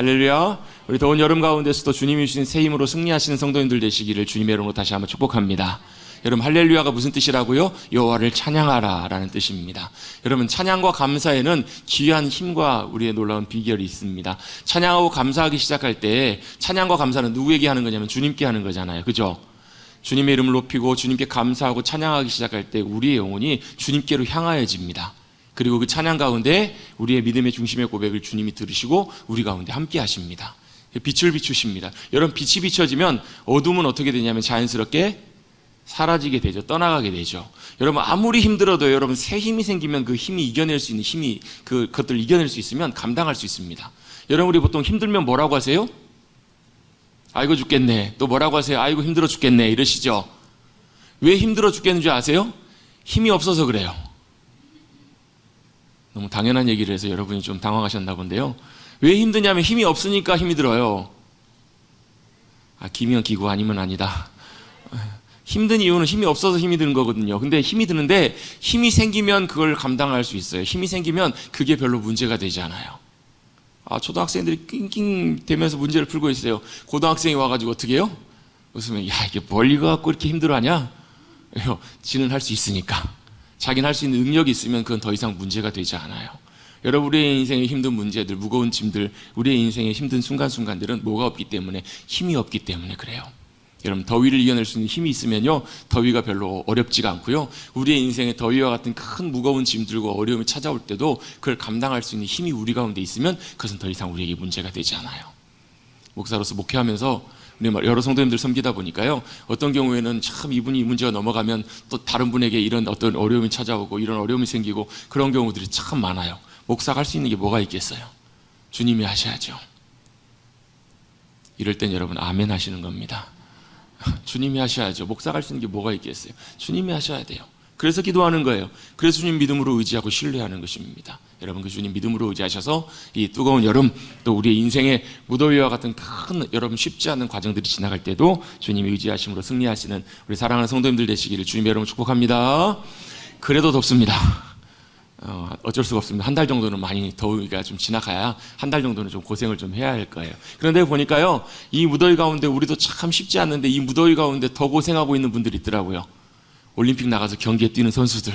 할렐루야. 우리 더운 여름 가운데서도 주님이 주신 새 힘으로 승리하시는 성도님들 되시기를 주님의 이름으로 다시 한번 축복합니다. 여러분, 할렐루야가 무슨 뜻이라고요? 여호와를 찬양하라 라는 뜻입니다. 여러분, 찬양과 감사에는 귀한 힘과 우리의 놀라운 비결이 있습니다. 찬양하고 감사하기 시작할 때 찬양과 감사는 누구에게 하는 거냐면 주님께 하는 거잖아요. 그죠? 주님의 이름을 높이고 주님께 감사하고 찬양하기 시작할 때 우리의 영혼이 주님께로 향하여집니다. 그리고 그 찬양 가운데 우리의 믿음의 중심의 고백을 주님이 들으시고 우리 가운데 함께 하십니다. 빛을 비추십니다. 여러분, 빛이 비춰지면 어둠은 어떻게 되냐면 자연스럽게 사라지게 되죠. 떠나가게 되죠. 여러분, 아무리 힘들어도 여러분 새 힘이 생기면 그 힘이 이겨낼 수 있는 힘이 그것들을 이겨낼 수 있으면 감당할 수 있습니다. 여러분, 우리 보통 힘들면 뭐라고 하세요? 아이고 죽겠네. 또 뭐라고 하세요? 아이고 힘들어 죽겠네. 이러시죠. 왜 힘들어 죽겠는 줄 아세요? 힘이 없어서 그래요. 너무 당연한 얘기를 해서 여러분이 좀 당황하셨나 본데요. 왜 힘드냐면 힘이 없으니까 힘이 들어요. 기면 기고 아니면 아니다. 힘든 이유는 힘이 없어서 힘이 드는 거거든요. 근데 힘이 드는데 힘이 생기면 그걸 감당할 수 있어요. 힘이 생기면 그게 별로 문제가 되지 않아요. 초등학생들이 낑낑 대면서 문제를 풀고 있어요. 고등학생이 와가지고 어떻게 해요? 웃으면 이게 뭘 이거 갖고 이렇게 힘들어하냐? 지는 할 수 있으니까. 자기는 할 수 있는 능력이 있으면 그건 더 이상 문제가 되지 않아요. 여러분, 우리의 인생의 힘든 문제들, 무거운 짐들, 우리의 인생의 힘든 순간순간들은 뭐가 없기 때문에, 힘이 없기 때문에 그래요. 여러분, 더위를 이겨낼 수 있는 힘이 있으면요, 더위가 별로 어렵지가 않고요, 우리의 인생에 더위와 같은 큰 무거운 짐들과 어려움이 찾아올 때도 그걸 감당할 수 있는 힘이 우리 가운데 있으면 그것은 더 이상 우리에게 문제가 되지 않아요. 목사로서 목회하면서 여러 성도님들 섬기다 보니까요, 어떤 경우에는 참 이분이 이 문제가 넘어가면 또 다른 분에게 이런 어떤 어려움이 찾아오고 이런 어려움이 생기고 그런 경우들이 참 많아요. 목사가 할 수 있는 게 뭐가 있겠어요? 주님이 하셔야죠. 이럴 땐 여러분 아멘 하시는 겁니다. 주님이 하셔야죠. 목사가 할 수 있는 게 뭐가 있겠어요? 주님이 하셔야 돼요. 그래서 기도하는 거예요. 그래서 주님 믿음으로 의지하고 신뢰하는 것입니다. 여러분, 그 주님 믿음으로 의지하셔서 이 뜨거운 여름, 또 우리의 인생의 무더위와 같은 큰 여러분 쉽지 않은 과정들이 지나갈 때도 주님이 의지하심으로 승리하시는 우리 사랑하는 성도님들 되시기를 주님의 이름으로 축복합니다. 그래도 덥습니다. 어쩔 수가 없습니다. 한 달 정도는 많이 더위가 좀 지나가야 한 달 정도는 좀 고생을 좀 해야 할 거예요. 그런데 보니까요, 이 무더위 가운데 우리도 참 쉽지 않는데 이 무더위 가운데 더 고생하고 있는 분들이 있더라고요. 올림픽 나가서 경기에 뛰는 선수들,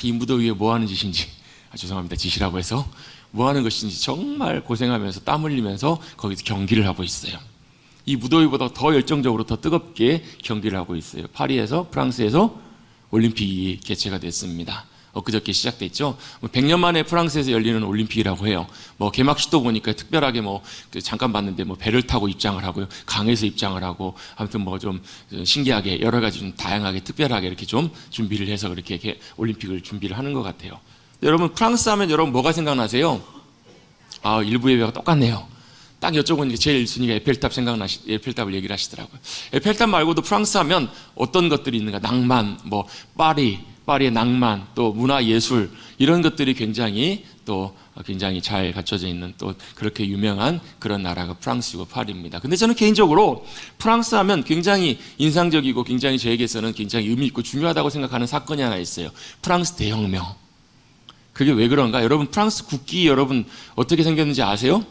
이 무더위에 뭐 하는 짓인지, 죄송합니다, 짓이라고 해서 뭐 하는 것인지 정말 고생하면서 땀 흘리면서 거기서 경기를 하고 있어요. 이 무더위보다 더 열정적으로 더 뜨겁게 경기를 하고 있어요. 파리에서, 프랑스에서 올림픽이 개최가 됐습니다. 엊그저께 시작됐죠. 100년 만에 프랑스에서 열리는 올림픽이라고 해요. 개막식도 보니까 특별하게 잠깐 봤는데 배를 타고 입장을 하고요, 강에서 입장을 하고, 아무튼 좀 신기하게 여러 가지 좀 다양하게 특별하게 이렇게 좀 준비를 해서 그렇게 올림픽을 준비를 하는 것 같아요. 여러분, 프랑스 하면 여러분 뭐가 생각나세요? 일부 예배가 똑같네요. 딱 여쭤보니까 제일 1순위가 에펠탑을 얘기를 하시더라고요. 에펠탑 말고도 프랑스 하면 어떤 것들이 있는가? 낭만, 파리의 낭만, 또 문화 예술, 이런 것들이 굉장히 잘 갖춰져 있는 또 그렇게 유명한 그런 나라가 프랑스이고 파리입니다. 근데 저는 개인적으로 프랑스 하면 굉장히 인상적이고 굉장히 저에게서는 굉장히 의미 있고 중요하다고 생각하는 사건이 하나 있어요. 프랑스 대혁명. 그게 왜 그런가? 여러분, 프랑스 국기 여러분 어떻게 생겼는지 아세요?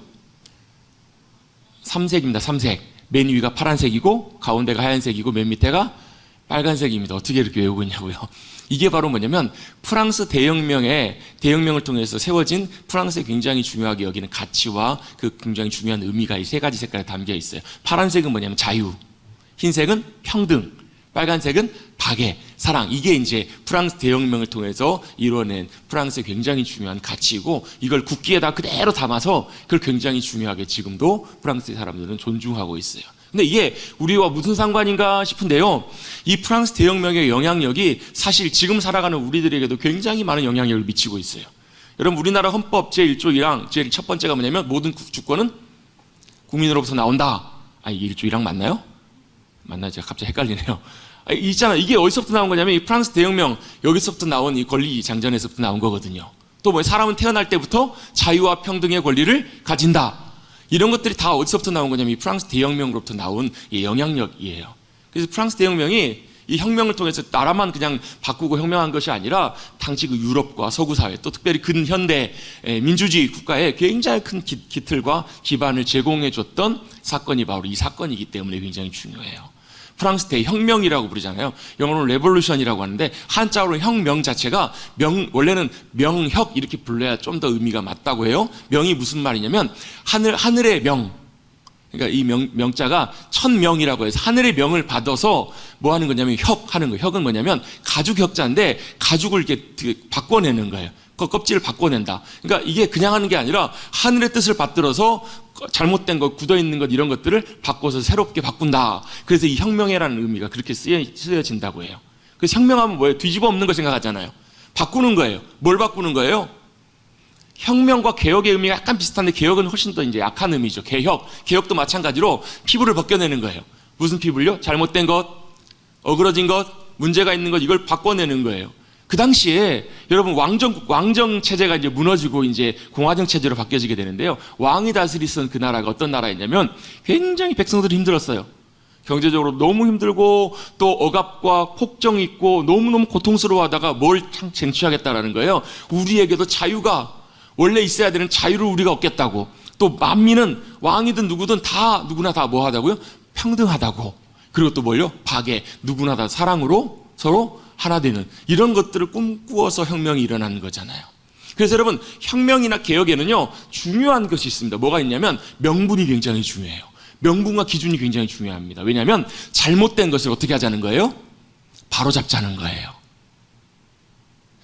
3색입니다. 3색. 맨 위가 파란색이고 가운데가 하얀색이고 맨 밑에가 빨간색입니다. 어떻게 이렇게 외우고 있냐고요. 이게 바로 뭐냐면 프랑스 대혁명을 통해서 세워진 프랑스의 굉장히 중요하게 여기는 가치와 그 굉장히 중요한 의미가 이 세 가지 색깔에 담겨 있어요. 파란색은 뭐냐면 자유, 흰색은 평등, 빨간색은 박애, 사랑. 이게 이제 프랑스 대혁명을 통해서 이뤄낸 프랑스의 굉장히 중요한 가치이고, 이걸 국기에다 그대로 담아서 그걸 굉장히 중요하게 지금도 프랑스의 사람들은 존중하고 있어요. 근데 이게 우리와 무슨 상관인가 싶은데요, 이 프랑스 대혁명의 영향력이 사실 지금 살아가는 우리들에게도 굉장히 많은 영향력을 미치고 있어요. 여러분, 우리나라 헌법 제1조 1항 제일 첫 번째가 뭐냐면 모든 주권은 국민으로부터 나온다. 이게 1조 1항 맞나요? 맞나요? 제가 갑자기 헷갈리네요. 이게 어디서부터 나온 거냐면 이 프랑스 대혁명, 여기서부터 나온 이 권리 장전에서부터 나온 거거든요. 또 사람은 태어날 때부터 자유와 평등의 권리를 가진다. 이런 것들이 다 어디서부터 나온 거냐면 이 프랑스 대혁명으로부터 나온 이 영향력이에요. 그래서 프랑스 대혁명이 이 혁명을 통해서 나라만 그냥 바꾸고 혁명한 것이 아니라 당시 그 유럽과 서구 사회 또 특별히 근현대 민주주의 국가에 굉장히 큰 기틀과 기반을 제공해 줬던 사건이 바로 이 사건이기 때문에 굉장히 중요해요. 프랑스 대혁명이라고 부르잖아요. 영어로는 레볼루션이라고 하는데 한자어로 혁명 자체가 원래는 명혁 이렇게 불러야 좀 더 의미가 맞다고 해요. 명이 무슨 말이냐면 하늘의 명. 그러니까 이 명자가 천명이라고 해서 하늘의 명을 받아서 뭐 하는 거냐면 혁하는 거예요. 혁은 뭐냐면 가죽 혁자인데 가죽을 이렇게 바꿔내는 거예요. 그 껍질을 바꿔낸다. 그러니까 이게 그냥 하는 게 아니라 하늘의 뜻을 받들어서 잘못된 것, 굳어있는 것 이런 것들을 바꿔서 새롭게 바꾼다. 그래서 이 혁명이라는 의미가 그렇게 쓰여진다고 해요. 그래서 혁명하면 뭐예요? 뒤집어 엎는 거 생각하잖아요. 바꾸는 거예요. 뭘 바꾸는 거예요? 혁명과 개혁의 의미가 약간 비슷한데 개혁은 훨씬 더 이제 약한 의미죠. 개혁도 마찬가지로 피부를 벗겨내는 거예요. 무슨 피부를요? 잘못된 것, 어그러진 것, 문제가 있는 것 이걸 바꿔내는 거예요. 그 당시에 여러분 왕정 체제가 이제 무너지고 이제 공화정 체제로 바뀌어지게 되는데요. 왕이 다스리던 그 나라가 어떤 나라였냐면 굉장히 백성들이 힘들었어요. 경제적으로 너무 힘들고 또 억압과 폭정이 있고 너무너무 고통스러워하다가 뭘 쟁취하겠다라는 거예요. 우리에게도 자유가 원래 있어야 되는 자유를 우리가 얻겠다고. 또 만민은 왕이든 누구든 다 누구나 다 뭐 하다고요? 평등하다고. 그리고 또 뭘요? 박애. 누구나 다 사랑으로 서로 하나 되는 이런 것들을 꿈꾸어서 혁명이 일어나는 거잖아요. 그래서 여러분 혁명이나 개혁에는요 중요한 것이 있습니다. 뭐가 있냐면 명분이 굉장히 중요해요. 명분과 기준이 굉장히 중요합니다. 왜냐하면 잘못된 것을 어떻게 하자는 거예요? 바로잡자는 거예요.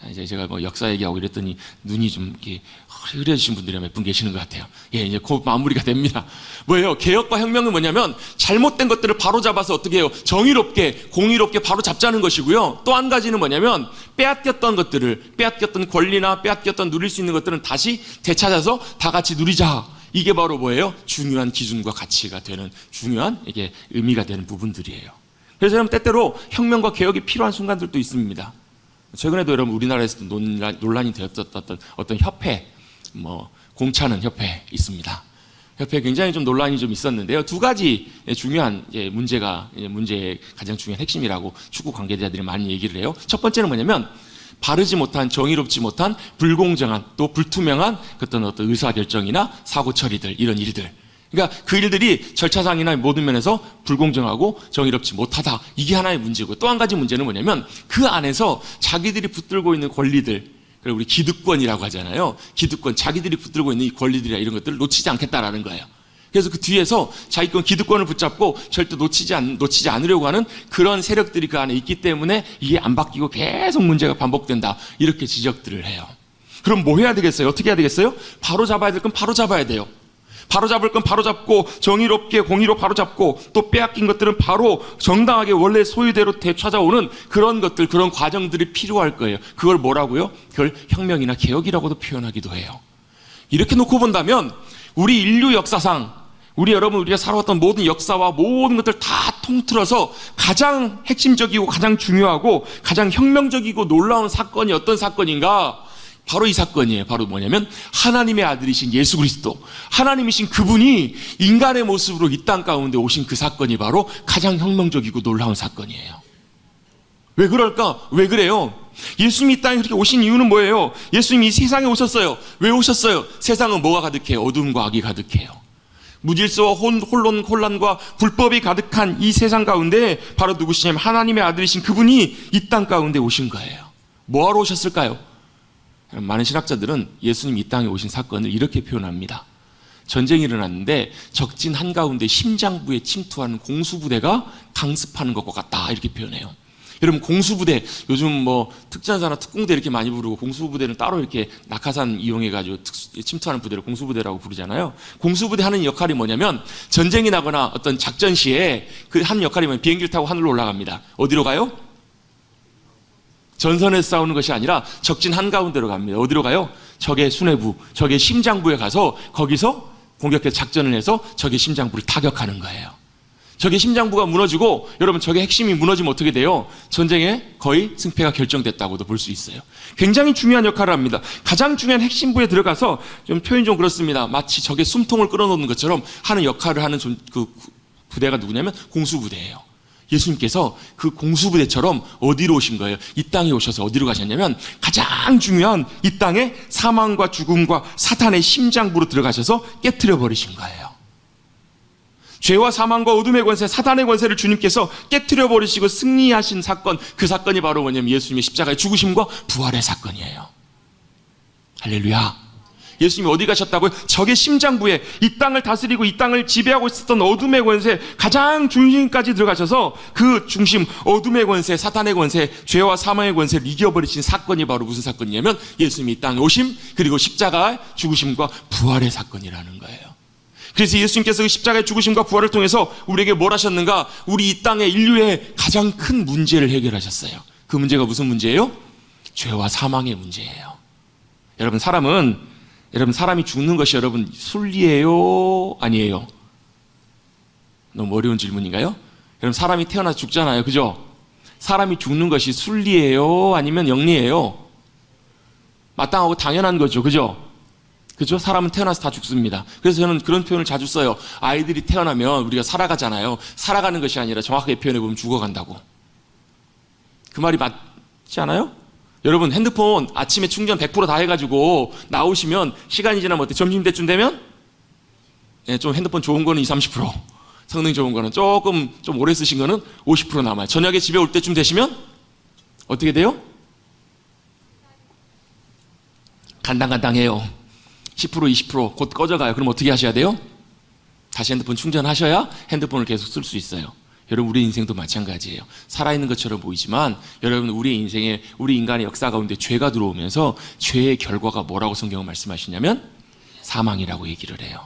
이제 제가 뭐 역사 얘기하고 이랬더니 눈이 좀 이렇게 흐려지신 분들이 몇 분 계시는 것 같아요. 예, 이제 곧 마무리가 됩니다. 뭐예요? 개혁과 혁명은 뭐냐면 잘못된 것들을 바로잡아서 어떻게 해요? 정의롭게, 공의롭게 바로잡자는 것이고요. 또 한 가지는 뭐냐면 빼앗겼던 것들을, 빼앗겼던 권리나 빼앗겼던 누릴 수 있는 것들은 다시 되찾아서 다 같이 누리자. 이게 바로 뭐예요? 중요한 기준과 가치가 되는 중요한 이게 의미가 되는 부분들이에요. 그래서 여러분 때때로 혁명과 개혁이 필요한 순간들도 있습니다. 최근에도 여러분 우리나라에서도 논란이 되었던 어떤 협회, 공차는 협회 있습니다. 협회 굉장히 좀 논란이 좀 있었는데요. 두 가지 중요한 문제의 가장 중요한 핵심이라고 축구 관계자들이 많이 얘기를 해요. 첫 번째는 뭐냐면 바르지 못한, 정의롭지 못한, 불공정한, 또 불투명한 어떤 의사결정이나 사고 처리들, 이런 일들. 그러니까 그 일들이 절차상이나 모든 면에서 불공정하고 정의롭지 못하다. 이게 하나의 문제고 또 한 가지 문제는 뭐냐면 그 안에서 자기들이 붙들고 있는 권리들, 그걸 우리 기득권이라고 하잖아요. 기득권, 자기들이 붙들고 있는 이 권리들이나 이런 것들을 놓치지 않겠다라는 거예요. 그래서 그 뒤에서 자기권 기득권을 붙잡고 절대 놓치지 않으려고 하는 그런 세력들이 그 안에 있기 때문에 이게 안 바뀌고 계속 문제가 반복된다. 이렇게 지적들을 해요. 그럼 뭐 해야 되겠어요? 어떻게 해야 되겠어요? 바로 잡아야 될 건 바로 잡아야 돼요. 바로 잡을 건 바로 잡고 정의롭게 공의로 바로 잡고 또 빼앗긴 것들은 바로 정당하게 원래 소유대로 되찾아오는 그런 것들, 그런 과정들이 필요할 거예요. 그걸 뭐라고요? 그걸 혁명이나 개혁이라고도 표현하기도 해요. 이렇게 놓고 본다면 우리 인류 역사상 우리가 살아왔던 모든 역사와 모든 것들 다 통틀어서 가장 핵심적이고 가장 중요하고 가장 혁명적이고 놀라운 사건이 어떤 사건인가? 바로 이 사건이에요. 바로 뭐냐면 하나님의 아들이신 예수 그리스도, 하나님이신 그분이 인간의 모습으로 이 땅 가운데 오신 그 사건이 바로 가장 혁명적이고 놀라운 사건이에요. 왜 그럴까? 왜 그래요? 예수님이 이 땅에 그렇게 오신 이유는 뭐예요? 예수님이 이 세상에 오셨어요. 왜 오셨어요? 세상은 뭐가 가득해요? 어둠과 악이 가득해요. 무질서와 혼란과 불법이 가득한 이 세상 가운데 바로 누구시냐면 하나님의 아들이신 그분이 이 땅 가운데 오신 거예요. 뭐하러 오셨을까요? 많은 신학자들은 예수님 이 땅에 오신 사건을 이렇게 표현합니다. 전쟁이 일어났는데 적진 한가운데 심장부에 침투하는 공수부대가 강습하는 것과 같다 이렇게 표현해요. 여러분 공수부대, 요즘 특전사나 특공대 이렇게 많이 부르고 공수부대는 따로 이렇게 낙하산 이용해가지고 침투하는 부대를 공수부대라고 부르잖아요. 공수부대 하는 역할이 뭐냐면 전쟁이 나거나 어떤 작전 시에 그 하는 역할이 뭐냐면 비행기를 타고 하늘로 올라갑니다. 어디로 가요? 전선에서 싸우는 것이 아니라 적진 한가운데로 갑니다. 어디로 가요? 적의 수뇌부, 적의 심장부에 가서 거기서 공격해서 작전을 해서 적의 심장부를 타격하는 거예요. 적의 심장부가 무너지고 여러분 적의 핵심이 무너지면 어떻게 돼요? 전쟁에 거의 승패가 결정됐다고도 볼 수 있어요. 굉장히 중요한 역할을 합니다. 가장 중요한 핵심부에 들어가서 좀 표현이 좀 그렇습니다. 마치 적의 숨통을 끌어놓는 것처럼 하는 역할을 하는 그 부대가 누구냐면 공수부대예요. 예수님께서 그 공수부대처럼 어디로 오신 거예요? 이 땅에 오셔서 어디로 가셨냐면 가장 중요한 이 땅에 사망과 죽음과 사탄의 심장부로 들어가셔서 깨트려 버리신 거예요. 죄와 사망과 어둠의 권세, 사탄의 권세를 주님께서 깨트려 버리시고 승리하신 사건, 그 사건이 바로 뭐냐면 예수님의 십자가의 죽으심과 부활의 사건이에요. 할렐루야. 예수님이 어디 가셨다고요? 적의 심장부에 이 땅을 다스리고 이 땅을 지배하고 있었던 어둠의 권세 가장 중심까지 들어가셔서 그 중심 어둠의 권세, 사탄의 권세, 죄와 사망의 권세를 이겨버리신 사건이 바로 무슨 사건이냐면 예수님이 이 땅에 오심, 그리고 십자가의 죽으심과 부활의 사건이라는 거예요. 그래서 예수님께서 그 십자가의 죽으심과 부활을 통해서 우리에게 뭘 하셨는가? 우리 이 땅의 인류의 가장 큰 문제를 해결하셨어요. 그 문제가 무슨 문제예요? 죄와 사망의 문제예요. 여러분 사람이 죽는 것이 여러분 순리예요? 아니에요? 너무 어려운 질문인가요? 여러분 사람이 태어나서 죽잖아요. 그죠? 사람이 죽는 것이 순리예요? 아니면 영리예요? 마땅하고 당연한 거죠. 그죠? 그죠? 사람은 태어나서 다 죽습니다. 그래서 저는 그런 표현을 자주 써요. 아이들이 태어나면 우리가 살아가잖아요. 살아가는 것이 아니라 정확하게 표현해보면 죽어간다고. 그 말이 맞지 않아요? 여러분 핸드폰 아침에 충전 100% 다 해가지고 나오시면 시간이 지나면 어때? 점심때쯤 되면 좀 핸드폰 좋은 거는 20, 30%, 성능이 좋은 거는 조금 좀 오래 쓰신 거는 50% 남아요. 저녁에 집에 올 때쯤 되시면 어떻게 돼요? 간당간당해요. 10%, 20% 곧 꺼져가요. 그럼 어떻게 하셔야 돼요? 다시 핸드폰 충전하셔야 핸드폰을 계속 쓸 수 있어요. 여러분 우리 인생도 마찬가지예요. 살아있는 것처럼 보이지만 여러분 우리 인생에 우리 인간의 역사 가운데 죄가 들어오면서 죄의 결과가 뭐라고 성경은 말씀하시냐면 사망이라고 얘기를 해요.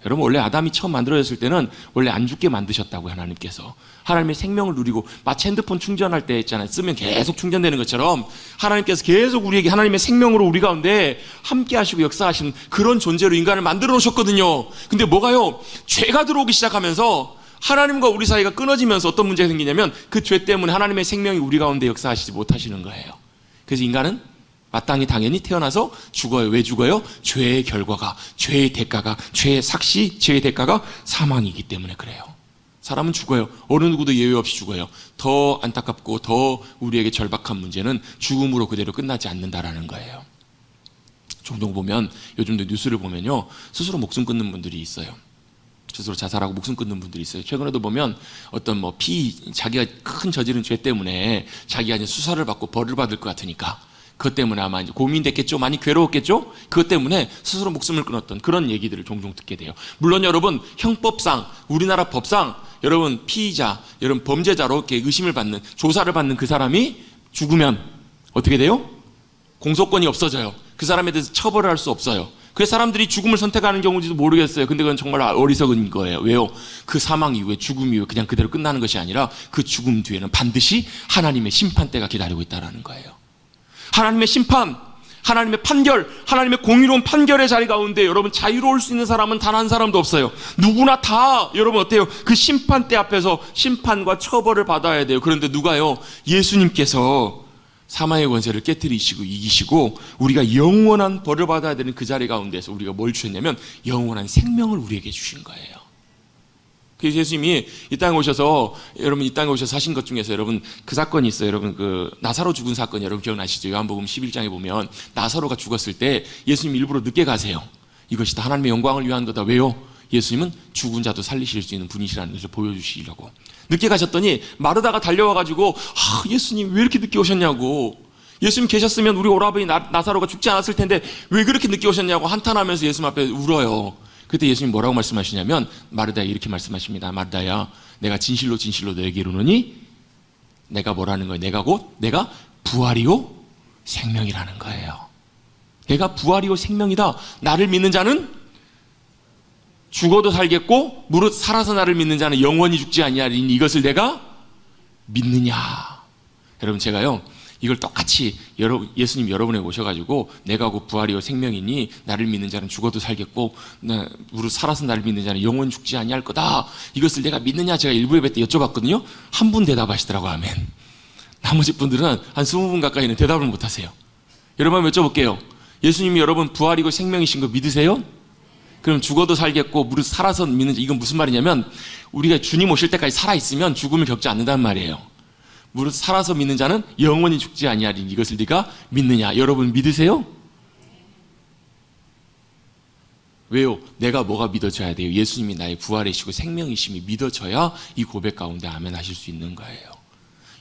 여러분 원래 아담이 처음 만들어졌을 때는 원래 안 죽게 만드셨다고요. 하나님께서 하나님의 생명을 누리고 마치 핸드폰 충전할 때 있잖아요. 쓰면 계속 충전되는 것처럼 하나님께서 계속 우리에게 하나님의 생명으로 우리 가운데 함께 하시고 역사하시는 그런 존재로 인간을 만들어 놓으셨거든요. 근데 뭐가요? 죄가 들어오기 시작하면서 하나님과 우리 사이가 끊어지면서 어떤 문제가 생기냐면 그 죄 때문에 하나님의 생명이 우리 가운데 역사하시지 못하시는 거예요. 그래서 인간은 마땅히 당연히 태어나서 죽어요. 왜 죽어요? 죄의 결과가, 죄의 대가가, 죄의 삭시, 죄의 대가가 사망이기 때문에 그래요. 사람은 죽어요. 어느 누구도 예외 없이 죽어요. 더 안타깝고 더 우리에게 절박한 문제는 죽음으로 그대로 끝나지 않는다라는 거예요. 종종 보면 요즘도 뉴스를 보면요, 스스로 목숨 끊는 분들이 있어요. 스스로 자살하고 목숨 끊는 분들이 있어요. 최근에도 보면 어떤 자기가 큰 저지른 죄 때문에 자기가 이제 수사를 받고 벌을 받을 것 같으니까 그것 때문에 아마 이제 고민됐겠죠. 많이 괴로웠겠죠. 그것 때문에 스스로 목숨을 끊었던 그런 얘기들을 종종 듣게 돼요. 물론 여러분 형법상 우리나라 법상 여러분 피의자, 여러분 범죄자로 이렇게 의심을 받는 조사를 받는 그 사람이 죽으면 어떻게 돼요? 공소권이 없어져요. 그 사람에 대해서 처벌을 할 수 없어요. 그래서 사람들이 죽음을 선택하는 경우인지도 모르겠어요. 근데 그건 정말 어리석은 거예요. 왜요? 그 사망 이후에 죽음 이후에 그냥 그대로 끝나는 것이 아니라 그 죽음 뒤에는 반드시 하나님의 심판대가 기다리고 있다는 거예요. 하나님의 심판, 하나님의 판결, 하나님의 공의로운 판결의 자리 가운데 여러분 자유로울 수 있는 사람은 단 한 사람도 없어요. 누구나 다 여러분 어때요? 그 심판대 앞에서 심판과 처벌을 받아야 돼요. 그런데 누가요? 예수님께서 사망의 권세를 깨뜨리시고 이기시고 우리가 영원한 벌을 받아야 되는 그 자리 가운데서 우리가 뭘 주셨냐면 영원한 생명을 우리에게 주신 거예요. 그래서 예수님이 이 땅에 오셔서 여러분 이 땅에 오셔서 하신 것 중에서 여러분 그 사건이 있어요. 여러분 그 나사로 죽은 사건 여러분 기억나시죠? 요한복음 11장에 보면 나사로가 죽었을 때 예수님 일부러 늦게 가세요. 이것이 다 하나님의 영광을 위한 거다. 왜요? 예수님은 죽은 자도 살리실 수 있는 분이시라는 것을 보여주시려고 늦게 가셨더니 마르다가 달려와가지고 예수님 왜 이렇게 늦게 오셨냐고, 예수님 계셨으면 우리 오라버니 나사로가 죽지 않았을 텐데 왜 그렇게 늦게 오셨냐고 한탄하면서 예수님 앞에 울어요. 그때 예수님 뭐라고 말씀하시냐면 마르다에 이렇게 말씀하십니다. 마르다야, 내가 진실로 진실로 너에게 이르노니 내가 뭐라는 거예요? 내가 부활이요 생명이라는 거예요. 내가 부활이요 생명이다. 나를 믿는 자는 죽어도 살겠고 무릇 살아서 나를 믿는 자는 영원히 죽지 아니하리니 이것을 내가 믿느냐. 여러분 제가요 이걸 똑같이 예수님 여러분에게 오셔가지고 내가 곧 부활이요 생명이니 나를 믿는 자는 죽어도 살겠고 무릇 살아서 나를 믿는 자는 영원히 죽지 아니할 거다. 이것을 내가 믿느냐 제가 일부 예배 때 여쭤봤거든요. 한 분 대답하시더라고. 아멘. 나머지 분들은 한 20분 가까이는 대답을 못하세요. 여러분 한번 여쭤볼게요. 예수님이 여러분 부활이고 생명이신 거 믿으세요? 그럼 죽어도 살겠고 무릇 살아서 믿는 자, 이건 무슨 말이냐면 우리가 주님 오실 때까지 살아있으면 죽음을 겪지 않는다는 말이에요. 무릇 살아서 믿는 자는 영원히 죽지 아니하리니 이것을 네가 믿느냐? 여러분 믿으세요? 왜요? 내가 뭐가 믿어져야 돼요? 예수님이 나의 부활이시고 생명이심이 믿어져야 이 고백 가운데 아멘 하실 수 있는 거예요.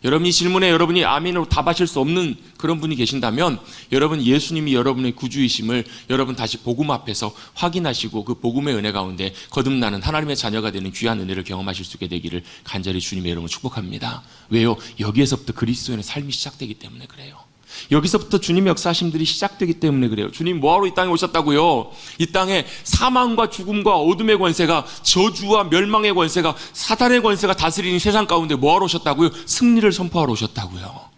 여러분 이 질문에 여러분이 아멘으로 답하실 수 없는 그런 분이 계신다면 여러분 예수님이 여러분의 구주이심을 여러분 다시 복음 앞에서 확인하시고 그 복음의 은혜 가운데 거듭나는 하나님의 자녀가 되는 귀한 은혜를 경험하실 수 있게 되기를 간절히 주님의 이름으로 축복합니다. 왜요? 여기에서부터 그리스도인의 삶이 시작되기 때문에 그래요. 여기서부터 주님의 역사하심들이 시작되기 때문에 그래요. 주님 뭐하러 이 땅에 오셨다고요? 이 땅에 사망과 죽음과 어둠의 권세가, 저주와 멸망의 권세가, 사단의 권세가 다스리는 세상 가운데 뭐하러 오셨다고요? 승리를 선포하러 오셨다고요.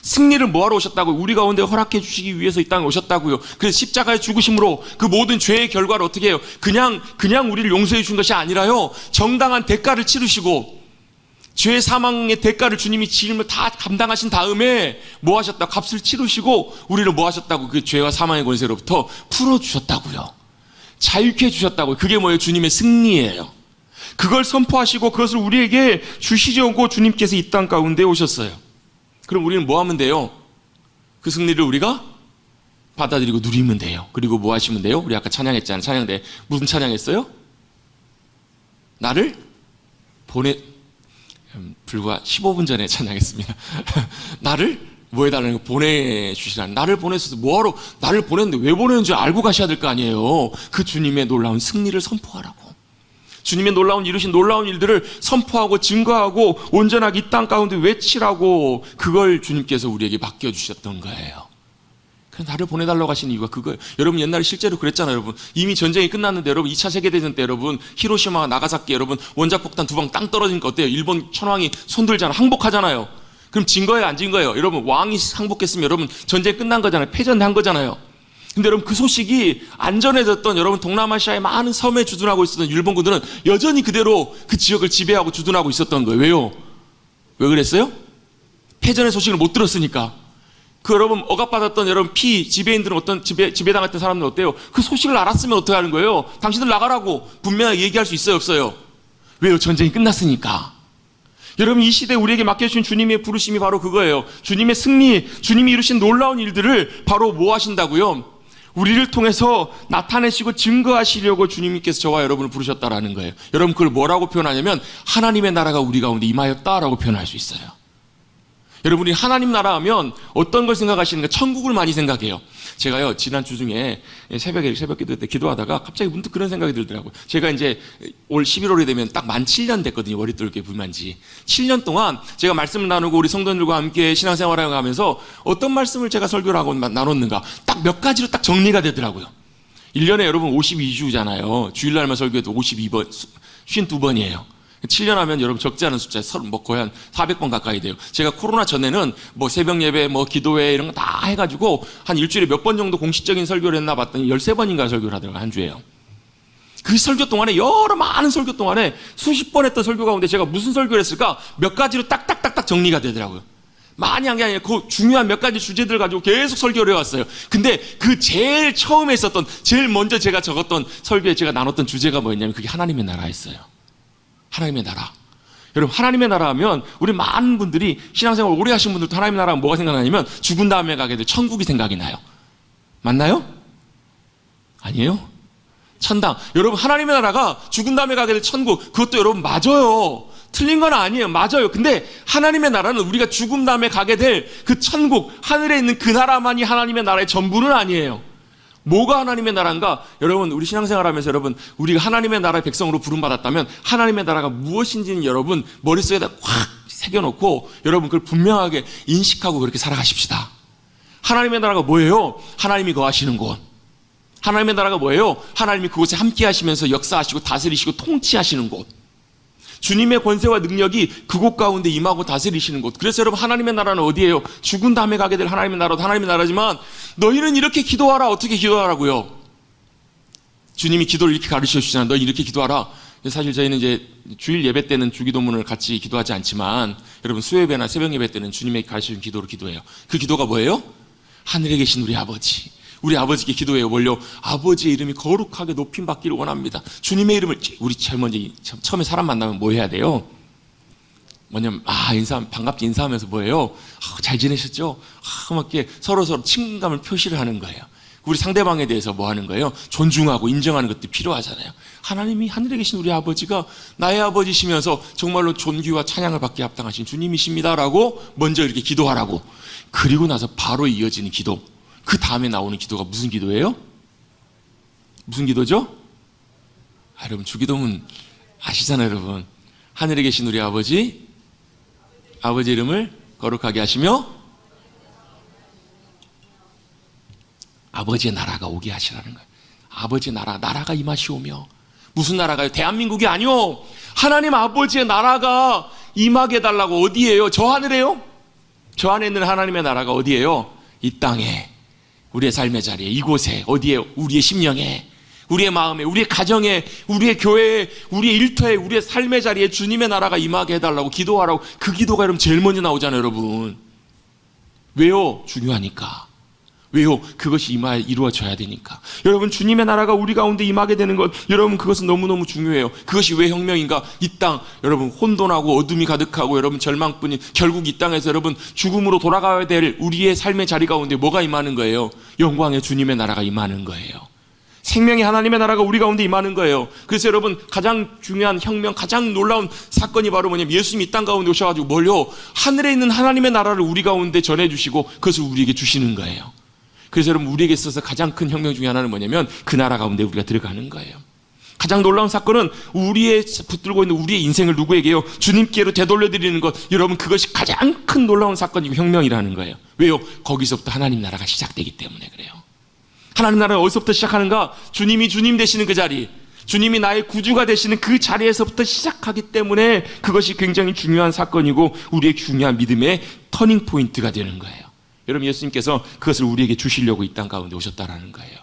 승리를 뭐하러 오셨다고요? 우리 가운데 허락해 주시기 위해서 이 땅에 오셨다고요. 그래서 십자가의 죽으심으로 그 모든 죄의 결과를 어떻게 해요? 그냥 우리를 용서해 주신 것이 아니라요, 정당한 대가를 치르시고 죄 사망의 대가를 주님이 지금을 다 감당하신 다음에 뭐 하셨다? 값을 치르시고 우리를 뭐 하셨다고? 그 죄와 사망의 권세로부터 풀어주셨다고요. 자유케 해주셨다고요. 그게 뭐예요? 주님의 승리예요. 그걸 선포하시고 그것을 우리에게 주시려고 주님께서 이 땅 가운데 오셨어요. 그럼 우리는 뭐 하면 돼요? 그 승리를 우리가 받아들이고 누리면 돼요. 그리고 뭐 하시면 돼요? 우리 아까 찬양했잖아요. 찬양대 무슨 찬양했어요? 나를 불과 15분 전에 찬양했습니다. 나를 뭐 해달라는 거? 보내주시라는. 나를 보내셔서 뭐하러 나를 보냈는데 왜 보내는지 알고 가셔야 될 거 아니에요. 그 주님의 놀라운 승리를 선포하라고. 주님의 이루신 놀라운 일들을 선포하고 증거하고 온전하게 이 땅 가운데 외치라고, 그걸 주님께서 우리에게 맡겨주셨던 거예요. 그래서 나를 보내달라고 하신 이유가 그거예요. 여러분 옛날에 실제로 그랬잖아요. 여러분 이미 전쟁이 끝났는데 여러분 2차 세계대전 때 여러분 히로시마와 나가사키 여러분 원자폭탄 2방 땅 떨어지니까 어때요? 일본 천황이 손들잖아요. 항복하잖아요. 그럼 진 거예요? 안 진 거예요? 여러분 왕이 항복했으면 여러분 전쟁 끝난 거잖아요. 패전한 거잖아요. 근데 여러분 그 소식이 안전해졌던 여러분 동남아시아의 많은 섬에 주둔하고 있었던 일본군들은 여전히 그대로 그 지역을 지배하고 주둔하고 있었던 거예요. 왜요? 왜 그랬어요? 패전의 소식을 못 들었으니까. 그 여러분 억압받았던 여러분 지배인들은 어떤 지배당했던 사람들은 어때요? 그 소식을 알았으면 어떻게 하는 거예요? 당신들 나가라고 분명하게 얘기할 수 있어요, 없어요? 왜요? 전쟁이 끝났으니까. 여러분 이 시대에 우리에게 맡겨주신 주님의 부르심이 바로 그거예요. 주님의 승리, 주님이 이루신 놀라운 일들을 바로 뭐 하신다고요? 우리를 통해서 나타내시고 증거하시려고 주님께서 저와 여러분을 부르셨다라는 거예요. 여러분 그걸 뭐라고 표현하냐면 하나님의 나라가 우리 가운데 임하였다라고 표현할 수 있어요. 여러분이 하나님 나라 하면 어떤 걸 생각하시는가? 천국을 많이 생각해요. 제가요 지난 주 중에 새벽 기도 때 기도하다가 갑자기 문득 그런 생각이 들더라고요. 제가 이제 올 11월이 되면 딱 만 7년 됐거든요. 워리돌교회 부임한 지 7년 동안 제가 말씀을 나누고 우리 성도들과 함께 신앙생활을 하면서 어떤 말씀을 제가 설교를 하고 나눴는가 딱 몇 가지로 딱 정리가 되더라고요. 1년에 여러분 52주잖아요. 주일날만 설교해도 52번 52번이에요 7년 하면 여러분 적지 않은 숫자, 거의 한 400번 가까이 돼요. 제가 코로나 전에는 새벽 예배, 기도회 이런 거 다 해가지고 한 일주일에 몇 번 정도 공식적인 설교를 했나 봤더니 13번인가 설교를 하더라고요, 한 주에요. 그 설교 동안에, 많은 설교 동안에 수십 번 했던 설교 가운데 제가 무슨 설교를 했을까? 몇 가지로 딱딱딱딱 정리가 되더라고요. 많이 한 게 아니라 그 중요한 몇 가지 주제들 가지고 계속 설교를 해왔어요. 근데 그 제일 처음에 있었던, 제일 먼저 제가 적었던 설교에 제가 나눴던 주제가 뭐였냐면 그게 하나님의 나라였어요. 하나님의 나라. 여러분 하나님의 나라 하면 우리 많은 분들이 신앙생활 오래 하신 분들도 하나님의 나라 하면 뭐가 생각나냐면 죽은 다음에 가게 될 천국이 생각이 나요. 맞나요? 아니에요? 천당. 여러분 하나님의 나라가 죽은 다음에 가게 될 천국, 그것도 여러분 맞아요. 틀린 건 아니에요. 맞아요. 근데 하나님의 나라는 우리가 죽은 다음에 가게 될 그 천국, 하늘에 있는 그 나라만이 하나님의 나라의 전부는 아니에요. 뭐가 하나님의 나라인가? 여러분 우리 신앙생활 하면서 여러분 우리가 하나님의 나라의 백성으로 부름받았다면 하나님의 나라가 무엇인지는 여러분 머릿속에다 확 새겨놓고 여러분 그걸 분명하게 인식하고 그렇게 살아가십시다. 하나님의 나라가 뭐예요? 하나님이 거하시는 곳. 하나님의 나라가 뭐예요? 하나님이 그곳에 함께 하시면서 역사하시고 다스리시고 통치하시는 곳. 주님의 권세와 능력이 그곳 가운데 임하고 다스리시는 곳. 그래서 여러분 하나님의 나라는 어디예요? 죽은 다음에 가게 될 하나님의 나라도 하나님의 나라지만 너희는 이렇게 기도하라. 어떻게 기도하라고요? 주님이 기도를 이렇게 가르쳐 주시잖아요. 너희 이렇게 기도하라. 사실 저희는 이제 주일 예배 때는 주기도문을 같이 기도하지 않지만 여러분 수요예배나 새벽 예배 때는 주님의 가르쳐 준 기도로 기도해요. 그 기도가 뭐예요? 하늘에 계신 우리 아버지, 우리 아버지께 기도해요. 뭘요? 아버지의 이름이 거룩하게 높임 받기를 원합니다. 주님의 이름을, 우리 제일 먼저 처음에 사람 만나면 뭐 해야 돼요? 뭐냐면 반갑게 인사하면서 뭐예요? 잘 지내셨죠? 막 이렇게 서로 친근감을 표시를 하는 거예요. 우리 상대방에 대해서 뭐 하는 거예요? 존중하고 인정하는 것도 필요하잖아요. 하나님이 하늘에 계신 우리 아버지가 나의 아버지시면서 정말로 존귀와 찬양을 받게 합당하신 주님이십니다라고 먼저 이렇게 기도하라고. 그리고 나서 바로 이어지는 기도, 그 다음에 나오는 기도가 무슨 기도예요? 무슨 기도죠? 여러분, 주기도문 아시잖아요. 여러분, 하늘에 계신 우리 아버지 이름을 거룩하게 하시며 아버지의 나라가 오게 하시라는 거예요. 아버지의 나라가 임하시오며. 무슨 나라가요? 대한민국이 아니요, 하나님 아버지의 나라가 임하게 해달라고. 어디예요? 저 하늘에요? 저 안에 있는 하나님의 나라가 어디예요? 이 땅에, 우리의 삶의 자리에, 이곳에. 어디에요? 우리의 심령에, 우리의 마음에, 우리의 가정에, 우리의 교회에, 우리의 일터에, 우리의 삶의 자리에 주님의 나라가 임하게 해달라고 기도하라고. 그 기도가 여러분 제일 먼저 나오잖아요. 여러분, 왜요? 중요하니까. 왜요? 그것이 이루어져야 되니까. 여러분, 주님의 나라가 우리 가운데 임하게 되는 것, 여러분, 그것은 너무너무 중요해요. 그것이 왜 혁명인가? 이 땅, 여러분, 혼돈하고 어둠이 가득하고 여러분 절망뿐인, 결국 이 땅에서 여러분 죽음으로 돌아가야 될 우리의 삶의 자리 가운데 뭐가 임하는 거예요? 영광의 주님의 나라가 임하는 거예요. 생명의 하나님의 나라가 우리 가운데 임하는 거예요. 그래서 여러분, 가장 중요한 혁명, 가장 놀라운 사건이 바로 뭐냐면 예수님이 이 땅 가운데 오셔가지고 뭘요? 하늘에 있는 하나님의 나라를 우리 가운데 전해주시고 그것을 우리에게 주시는 거예요. 그래서 여러분, 우리에게 있어서 가장 큰 혁명 중에 하나는 뭐냐면 그 나라 가운데 우리가 들어가는 거예요. 가장 놀라운 사건은 우리의 붙들고 있는 우리의 인생을 누구에게요? 주님께로 되돌려드리는 것. 여러분, 그것이 가장 큰 놀라운 사건이고 혁명이라는 거예요. 왜요? 거기서부터 하나님 나라가 시작되기 때문에 그래요. 하나님 나라는 어디서부터 시작하는가? 주님이 주님 되시는 그 자리, 주님이 나의 구주가 되시는 그 자리에서부터 시작하기 때문에 그것이 굉장히 중요한 사건이고 우리의 중요한 믿음의 터닝 포인트가 되는 거예요. 여러분, 예수님께서 그것을 우리에게 주시려고 이 땅 가운데 오셨다라는 거예요.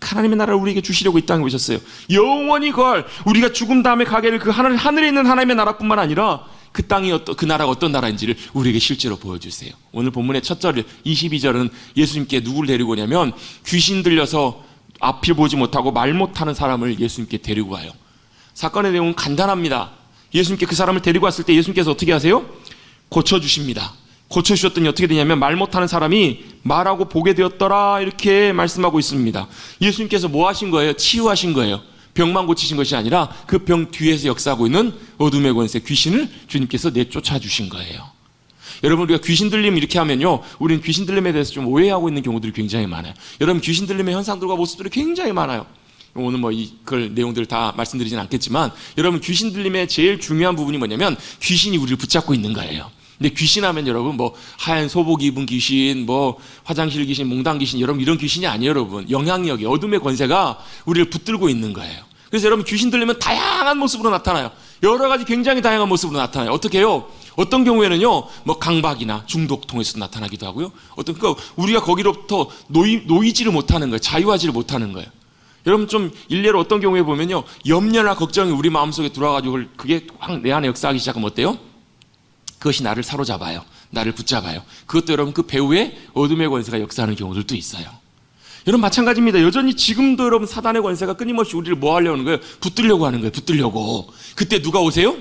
하나님의 나라를 우리에게 주시려고 이 땅에 오셨어요. 영원히 거할, 우리가 죽음 다음에 가게 될 그 하늘에 있는 하나님의 나라뿐만 아니라 그 땅이 그 나라가 어떤 나라인지를 우리에게 실제로 보여주세요. 오늘 본문의 첫 절 22절은 예수님께 누구를 데리고 오냐면 귀신 들려서 앞을 보지 못하고 말 못하는 사람을 예수님께 데리고 와요. 사건의 내용은 간단합니다. 예수님께 그 사람을 데리고 왔을 때 예수님께서 어떻게 하세요? 고쳐주십니다. 고쳐주셨더니 어떻게 되냐면 말 못하는 사람이 말하고 보게 되었더라, 이렇게 말씀하고 있습니다. 예수님께서 뭐 하신 거예요? 치유하신 거예요. 병만 고치신 것이 아니라 그 병 뒤에서 역사하고 있는 어둠의 권세, 귀신을 주님께서 내쫓아 주신 거예요. 여러분, 우리가 귀신 들림 이렇게 하면요, 우리는 귀신 들림에 대해서 좀 오해하고 있는 경우들이 굉장히 많아요. 여러분, 귀신 들림의 현상들과 모습들이 굉장히 많아요. 오늘 그걸 내용들을 다 말씀드리진 않겠지만, 여러분, 귀신 들림의 제일 중요한 부분이 뭐냐면 귀신이 우리를 붙잡고 있는 거예요. 근데 귀신 하면 여러분 하얀 소복 입은 귀신, 화장실 귀신, 몽당 귀신, 여러분 이런 귀신이 아니에요. 여러분, 영향력이, 어둠의 권세가 우리를 붙들고 있는 거예요. 그래서 여러분, 귀신 들리면 다양한 모습으로 나타나요. 여러 가지 굉장히 다양한 모습으로 나타나요. 어떻게 해요? 어떤 경우에는요, 강박이나 중독 통해서 나타나기도 하고요. 우리가 거기로부터 놓이지를 못하는 거예요. 자유하지를 못하는 거예요. 여러분, 좀 일례로 어떤 경우에 보면요, 염려나 걱정이 우리 마음속에 들어와가지고 그게 확 내 안에 역사하기 시작하면 어때요? 그것이 나를 사로잡아요. 나를 붙잡아요. 그것도 여러분, 그 배후에 어둠의 권세가 역사하는 경우들도 있어요. 여러분, 마찬가지입니다. 여전히 지금도 여러분, 사단의 권세가 끊임없이 우리를 뭐 하려는 거예요? 붙들려고 하는 거예요. 붙들려고. 그때 누가 오세요?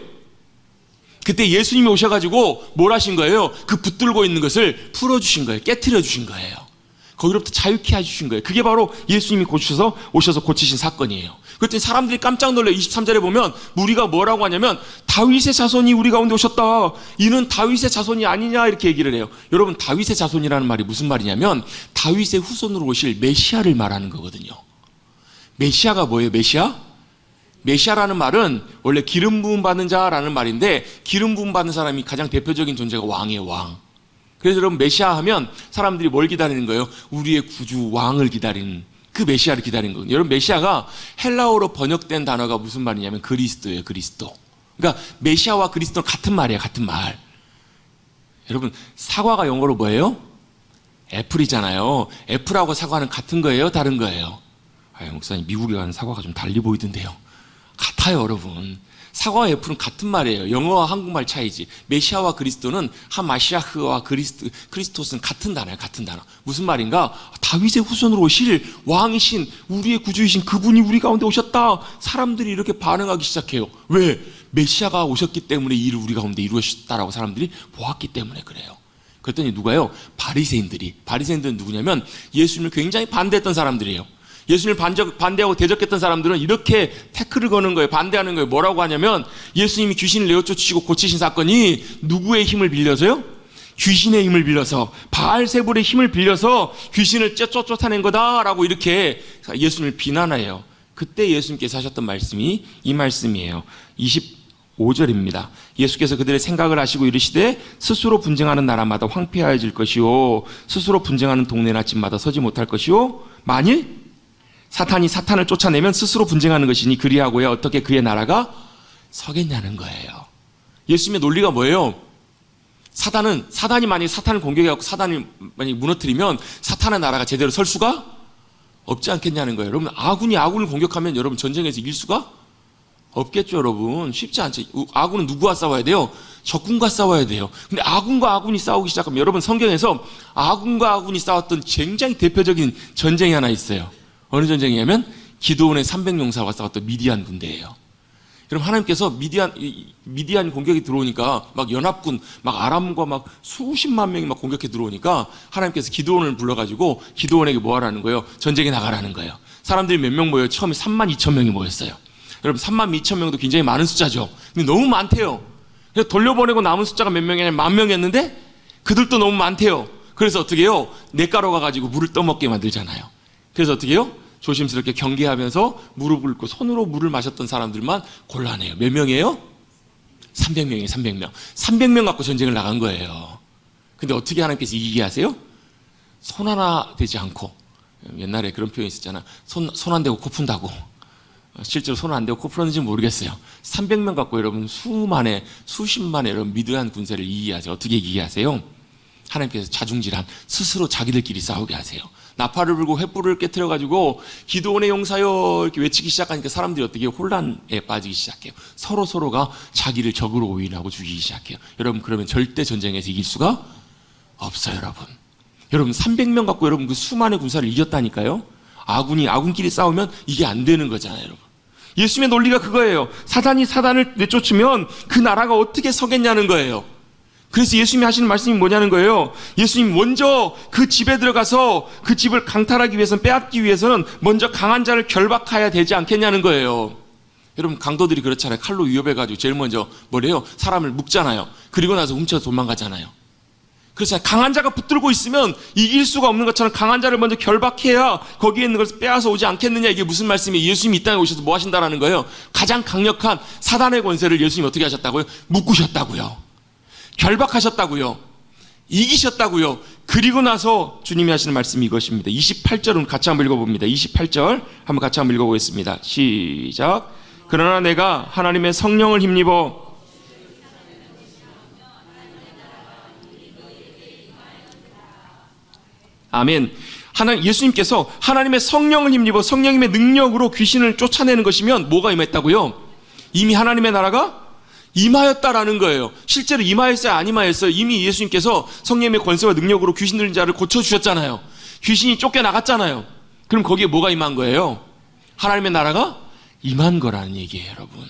그때 예수님이 오셔가지고 뭘 하신 거예요? 그 붙들고 있는 것을 풀어주신 거예요. 깨트려 주신 거예요. 거기로부터 자유케 해주신 거예요. 그게 바로 예수님이 오셔서 고치신 사건이에요. 그랬더니 사람들이 깜짝 놀라요. 23절에 보면 무리가 뭐라고 하냐면 다윗의 자손이 우리 가운데 오셨다. 이는 다윗의 자손이 아니냐, 이렇게 얘기를 해요. 여러분, 다윗의 자손이라는 말이 무슨 말이냐면 다윗의 후손으로 오실 메시아를 말하는 거거든요. 메시아가 뭐예요? 메시아라는 말은 원래 기름 부음 받는 자라는 말인데, 기름 부음 받는 사람이 가장 대표적인 존재가 왕이에요. 왕. 그래서 여러분, 메시아 하면 사람들이 뭘 기다리는 거예요? 우리의 구주 왕을 기다리는, 그 메시아를 기다리는 거예요. 여러분, 메시아가 헬라어로 번역된 단어가 무슨 말이냐면 그리스도예요. 그리스도. 그러니까 메시아와 그리스도는 같은 말이에요. 같은 말. 여러분, 사과가 영어로 뭐예요? 애플이잖아요. 애플하고 사과는 같은 거예요? 다른 거예요? 목사님, 미국에 가는 사과가 좀 달리 보이던데요. 같아요, 여러분. 사과와 애플은 같은 말이에요. 영어와 한국말 차이지. 메시아와 그리스도는 하마시아흐와 크리스토스는 같은 단어예요. 같은 단어. 무슨 말인가? 다윗의 후손으로 오실 왕이신 우리의 구주이신 그분이 우리 가운데 오셨다. 사람들이 이렇게 반응하기 시작해요. 왜? 메시아가 오셨기 때문에 이 일을 우리 가운데 이루셨다라고 사람들이 보았기 때문에 그래요. 그랬더니 누가요? 바리새인들은 누구냐면 예수님을 굉장히 반대했던 사람들이에요. 예수님을 반대하고 대적했던 사람들은 이렇게 태클을 거는 거예요. 반대하는 거예요. 뭐라고 하냐면 예수님이 귀신을 내어쫓으시고 고치신 사건이 누구의 힘을 빌려서요? 귀신의 힘을 빌려서, 바알세불의 힘을 빌려서 귀신을 쫓아낸 거다라고 이렇게 예수님을 비난해요. 그때 예수님께서 하셨던 말씀이 이 말씀이에요. 25절입니다. 예수께서 그들의 생각을 아시고 이르시되 스스로 분쟁하는 나라마다 황폐하여질 것이요 스스로 분쟁하는 동네나 집마다 서지 못할 것이요 만일 사탄이 사탄을 쫓아내면 스스로 분쟁하는 것이니 그리하고야 어떻게 그의 나라가 서겠냐는 거예요. 예수님의 논리가 뭐예요? 사단이 만약에 사탄을 공격해갖고 사단이 만약에 무너뜨리면 사탄의 나라가 제대로 설 수가 없지 않겠냐는 거예요. 여러분, 아군이 아군을 공격하면 여러분 전쟁에서 이길 수가 없겠죠, 여러분. 쉽지 않죠. 아군은 누구와 싸워야 돼요? 적군과 싸워야 돼요. 근데 아군과 아군이 싸우기 시작하면 여러분 성경에서 아군과 아군이 싸웠던 굉장히 대표적인 전쟁이 하나 있어요. 어느 전쟁이냐면 기드온의 300용사와 싸웠던 미디안 군대예요. 그럼 하나님께서 미디안 공격이 들어오니까 막 연합군, 막 아람과 막 수십만 명이 막 공격해 들어오니까 하나님께서 기드온을 불러가지고 기드온에게 뭐 하라는 거예요? 전쟁에 나가라는 거예요. 사람들이 몇 명 모여요? 처음에 32,000명이 모였어요. 여러분 32,000명도 굉장히 많은 숫자죠. 근데 너무 많대요. 그래서 돌려보내고 남은 숫자가 몇 명이 아니라 10,000명이었는데 그들도 너무 많대요. 그래서 어떻게 해요? 냇가로 가가지고 물을 떠먹게 만들잖아요. 그래서 어떻게 해요? 조심스럽게 경계하면서 무릎을 꿇고 손으로 물을 마셨던 사람들만 골라내요. 몇 명이에요? 300명이에요. 300명. 300명 갖고 전쟁을 나간 거예요. 근데 어떻게 하나님께서 이기게 하세요? 손 하나 되지 않고. 옛날에 그런 표현이 있었잖아. 손 안 대고 코 푼다고. 실제로 손 안 대고 코 풀었는지 모르겠어요. 300명 갖고 여러분 수십만의 여러분 미드안 군세를 이기게 하세요. 어떻게 이기게 하세요? 하나님께서 자중질환 스스로 자기들끼리 싸우게 하세요. 나팔을 불고 횃불을 깨트려가지고 기드온의 용사여 이렇게 외치기 시작하니까 사람들이 어떻게 혼란에 빠지기 시작해요. 서로가 자기를 적으로 오인하고 죽이기 시작해요. 여러분 그러면 절대 전쟁에서 이길 수가 없어요. 여러분 300명 갖고 여러분 그 수많은 군사를 이겼다니까요. 아군끼리 싸우면 이게 안 되는 거잖아요. 여러분 예수님의 논리가 그거예요. 사단이 사단을 내쫓으면 그 나라가 어떻게 서겠냐는 거예요. 그래서 예수님이 하시는 말씀이 뭐냐는 거예요. 예수님 먼저 그 집에 들어가서 그 집을 강탈하기 위해서는, 빼앗기 위해서는 먼저 강한 자를 결박해야 되지 않겠냐는 거예요. 여러분 강도들이 그렇잖아요. 칼로 위협해가지고 제일 먼저 뭐래요? 사람을 묶잖아요. 그리고 나서 훔쳐서 도망가잖아요. 그래서 강한 자가 붙들고 있으면 이길 수가 없는 것처럼 강한 자를 먼저 결박해야 거기에 있는 것을 빼앗아 오지 않겠느냐. 이게 무슨 말씀이에요? 예수님이 이 땅에 오셔서 뭐 하신다라는 거예요? 가장 강력한 사단의 권세를 예수님이 어떻게 하셨다고요? 묶으셨다고요. 결박하셨다고요. 이기셨다고요. 그리고 나서 주님이 하시는 말씀이 이것입니다. 28절은 같이 한번 읽어봅니다. 28절 한번 같이 한번 읽어보겠습니다. 시작. 그러나 내가 하나님의 성령을 힘입어 아멘. 예수님께서 하나님의 성령을 힘입어 성령님의 능력으로 귀신을 쫓아내는 것이면 뭐가 임했다고요? 이미 하나님의 나라가 임하였다라는 거예요. 실제로 임하였어요? 안 임하였어요? 이미 예수님께서 성령의 권세와 능력으로 귀신 들린 자를 고쳐주셨잖아요. 귀신이 쫓겨나갔잖아요. 그럼 거기에 뭐가 임한 거예요? 하나님의 나라가 임한 거라는 얘기예요, 여러분.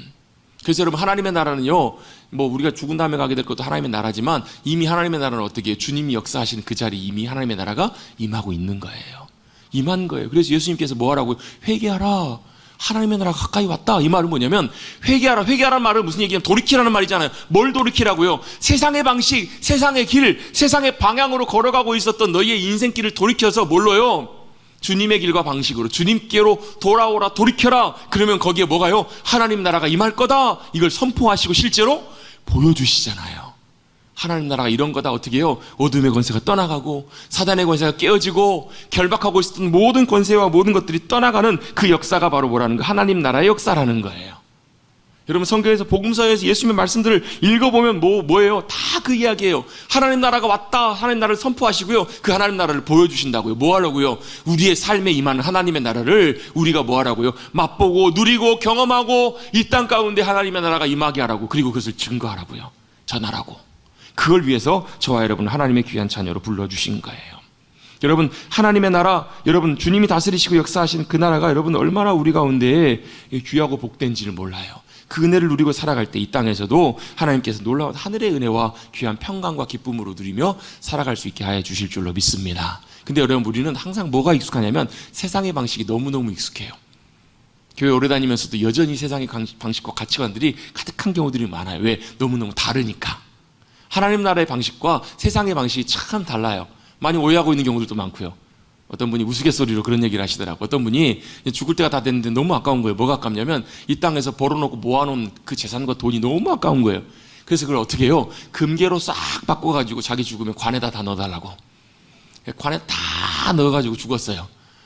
그래서 여러분 하나님의 나라는요, 뭐 우리가 죽은 다음에 가게 될 것도 하나님의 나라지만 이미 하나님의 나라는 어떻게 해요? 주님이 역사하시는 그 자리에 이미 하나님의 나라가 임하고 있는 거예요. 임한 거예요. 그래서 예수님께서 뭐 하라고요? 회개하라. 하나님의 나라가 가까이 왔다. 이 말은 뭐냐면 회개하라. 회개하라는 말은 무슨 얘기냐면 돌이키라는 말이잖아요. 뭘 돌이키라고요? 세상의 방식, 세상의 길, 세상의 방향으로 걸어가고 있었던 너희의 인생길을 돌이켜서 뭘로요? 주님의 길과 방식으로 주님께로 돌아오라. 돌이켜라. 그러면 거기에 뭐가요? 하나님 나라가 임할 거다. 이걸 선포하시고 실제로 보여주시잖아요. 하나님 나라가 이런 거다. 어떻게 해요? 어둠의 권세가 떠나가고 사단의 권세가 깨어지고 결박하고 있었던 모든 권세와 모든 것들이 떠나가는 그 역사가 바로 뭐라는 거? 하나님 나라의 역사라는 거예요. 여러분 성경에서 복음서에서 예수님의 말씀들을 읽어보면 뭐예요? 다 그 이야기예요. 하나님 나라가 왔다. 하나님 나라를 선포하시고요. 그 하나님 나라를 보여주신다고요. 뭐 하라고요? 우리의 삶에 임하는 하나님의 나라를 우리가 뭐 하라고요? 맛보고 누리고 경험하고 이 땅 가운데 하나님의 나라가 임하게 하라고. 그리고 그것을 증거하라고요. 전하라고. 그걸 위해서 저와 여러분 하나님의 귀한 자녀로 불러주신 거예요. 여러분 하나님의 나라, 여러분 주님이 다스리시고 역사하시는 그 나라가 여러분 얼마나 우리 가운데 귀하고 복된지를 몰라요. 그 은혜를 누리고 살아갈 때 이 땅에서도 하나님께서 놀라운 하늘의 은혜와 귀한 평강과 기쁨으로 누리며 살아갈 수 있게 하여 주실 줄로 믿습니다. 근데 여러분 우리는 항상 뭐가 익숙하냐면 세상의 방식이 너무너무 익숙해요. 교회 오래 다니면서도 여전히 세상의 방식과 가치관들이 가득한 경우들이 많아요. 왜? 너무너무 다르니까. 하나님 나라의 방식과 세상의 방식이 참 달라요. 많이 오해하고 있는 경우들도 많고요. 어떤 분이 우스갯소리로 그런 얘기를 하시더라고요. 어떤 분이 죽을 때가 다 됐는데 너무 아까운 거예요. 뭐가 아깝냐면 이 땅에서 벌어놓고 모아놓은 그 재산과 돈이 너무 아까운 거예요. 그래서 그걸 어떻게 해요? 금괴로 싹 바꿔가지고 자기 죽으면 관에다 다 넣어달라고. 관에 다 넣어가지고 죽었어요.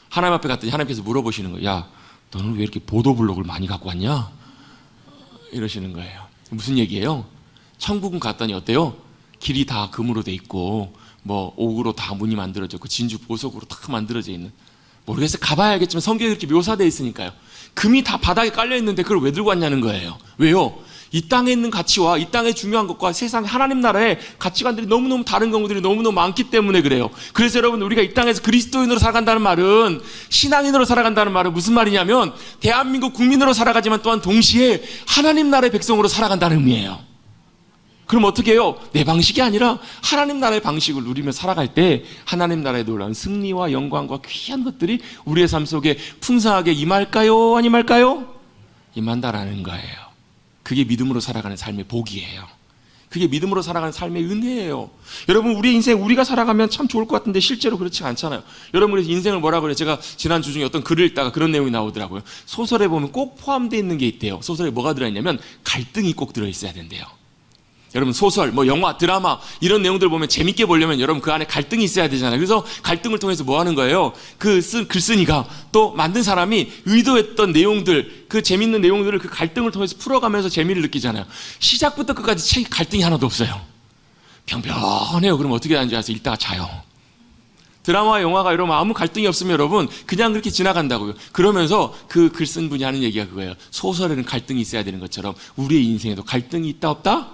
하나님 앞에 갔더니 하나님께서 물어보시는 거예요. 야, 너는 왜 이렇게 보도블록을 많이 갖고 왔냐? 이러시는 거예요. 무슨 얘기예요? 천국은 갔더니 어때요? 길이 다 금으로 돼 있고 뭐 옥으로 다 문이 만들어졌고 진주 보석으로 다 만들어져 있는, 모르겠어요. 가봐야 알겠지만 성경에 이렇게 묘사되어 있으니까요. 금이 다 바닥에 깔려 있는데 그걸 왜 들고 왔냐는 거예요. 왜요? 이 땅에 있는 가치와 이 땅의 중요한 것과 세상 하나님 나라의 가치관들이 너무너무 다른 경우들이 너무너무 많기 때문에 그래요. 그래서 여러분 우리가 이 땅에서 그리스도인으로 살아간다는 말은, 신앙인으로 살아간다는 말은 무슨 말이냐면 대한민국 국민으로 살아가지만 또한 동시에 하나님 나라의 백성으로 살아간다는 의미예요. 그럼 어떻게 해요? 내 방식이 아니라 하나님 나라의 방식을 누리며 살아갈 때 하나님 나라의 놀라운 승리와 영광과 귀한 것들이 우리의 삶 속에 풍성하게 임할까요? 안 임할까요? 임한다라는 거예요. 그게 믿음으로 살아가는 삶의 복이에요. 그게 믿음으로 살아가는 삶의 은혜예요. 여러분 우리 인생 우리가 살아가면 참 좋을 것 같은데 실제로 그렇지 않잖아요. 여러분 그래서 인생을 뭐라 그래요? 제가 지난주 중에 어떤 글을 읽다가 그런 내용이 나오더라고요. 소설에 보면 꼭 포함되어 있는 게 있대요. 소설에 뭐가 들어있냐면 갈등이 꼭 들어있어야 된대요. 여러분 소설, 뭐 영화, 드라마 이런 내용들 보면 재밌게 보려면 여러분 그 안에 갈등이 있어야 되잖아요. 그래서 갈등을 통해서 뭐 하는 거예요? 글쓴이가 또 만든 사람이 의도했던 내용들, 그 재밌는 내용들을 그 갈등을 통해서 풀어가면서 재미를 느끼잖아요. 시작부터 끝까지 책 갈등이 하나도 없어요. 평평해요. 그럼 어떻게 하는지 아세요? 읽다가 자요. 드라마, 영화가 이러면 아무 갈등이 없으면 여러분 그냥 그렇게 지나간다고요. 그러면서 그 글 쓴 분이 하는 얘기가 그거예요. 소설에는 갈등이 있어야 되는 것처럼 우리의 인생에도 갈등이 있다 없다?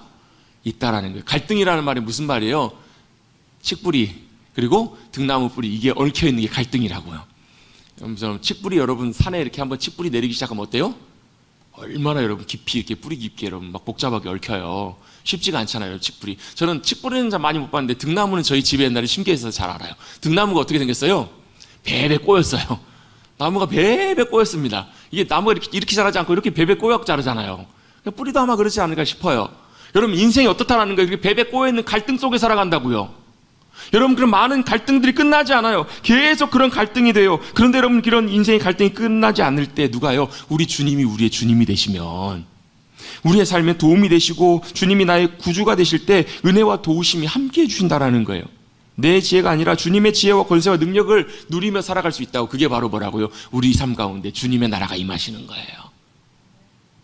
있다라는 거예요. 갈등이라는 말이 무슨 말이에요? 칡뿌리 그리고 등나무 뿌리, 이게 얽혀 있는 게 갈등이라고요. 칡뿌리 여러분 산에 이렇게 한번 칡뿌리 내리기 시작하면 어때요? 얼마나 여러분 깊이 이렇게 뿌리 깊게 여러분 막 복잡하게 얽혀요. 쉽지가 않잖아요. 칡뿌리. 저는 칡뿌리는 잘 많이 못 봤는데 등나무는 저희 집에 옛날에 심기에 있어서 잘 알아요. 등나무가 어떻게 생겼어요? 베베 꼬였어요. 나무가 베베 꼬였습니다. 이게 나무가 이렇게 자라지 않고 이렇게 베베 꼬여 자라잖아요. 뿌리도 아마 그렇지 않을까 싶어요. 여러분 인생이 어떻다라는 거예요? 이렇게 베베 꼬여있는 갈등 속에 살아간다고요. 여러분 그런 많은 갈등들이 끝나지 않아요. 계속 그런 갈등이 돼요. 그런데 여러분 그런 인생의 갈등이 끝나지 않을 때 누가요? 우리 주님이 우리의 주님이 되시면, 우리의 삶에 도움이 되시고 주님이 나의 구주가 되실 때 은혜와 도우심이 함께해 주신다라는 거예요. 내 지혜가 아니라 주님의 지혜와 권세와 능력을 누리며 살아갈 수 있다고. 그게 바로 뭐라고요? 우리 삶 가운데 주님의 나라가 임하시는 거예요.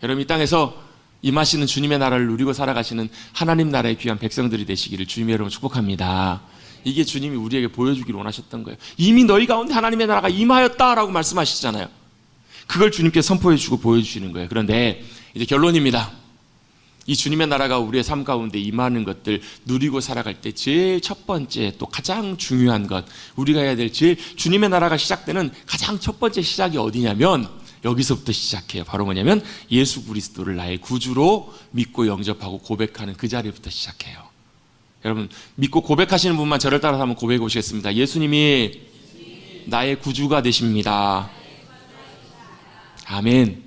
여러분 이 땅에서 임하시는 주님의 나라를 누리고 살아가시는 하나님 나라의 귀한 백성들이 되시기를 주님의 이름으로 축복합니다. 이게 주님이 우리에게 보여주기를 원하셨던 거예요. 이미 너희 가운데 하나님의 나라가 임하였다라고 말씀하시잖아요. 그걸 주님께 선포해 주고 보여주시는 거예요. 그런데 이제 결론입니다. 이 주님의 나라가 우리의 삶 가운데 임하는 것들 누리고 살아갈 때 제일 첫 번째 또 가장 중요한 것, 우리가 해야 될 제일 주님의 나라가 시작되는 가장 첫 번째 시작이 어디냐면 여기서부터 시작해요. 바로 뭐냐면 예수 그리스도를 나의 구주로 믿고 영접하고 고백하는 그 자리부터 시작해요. 여러분 믿고 고백하시는 분만 저를 따라서 한번 고백해 보시겠습니다. 예수님이 나의 구주가 되십니다. 아멘.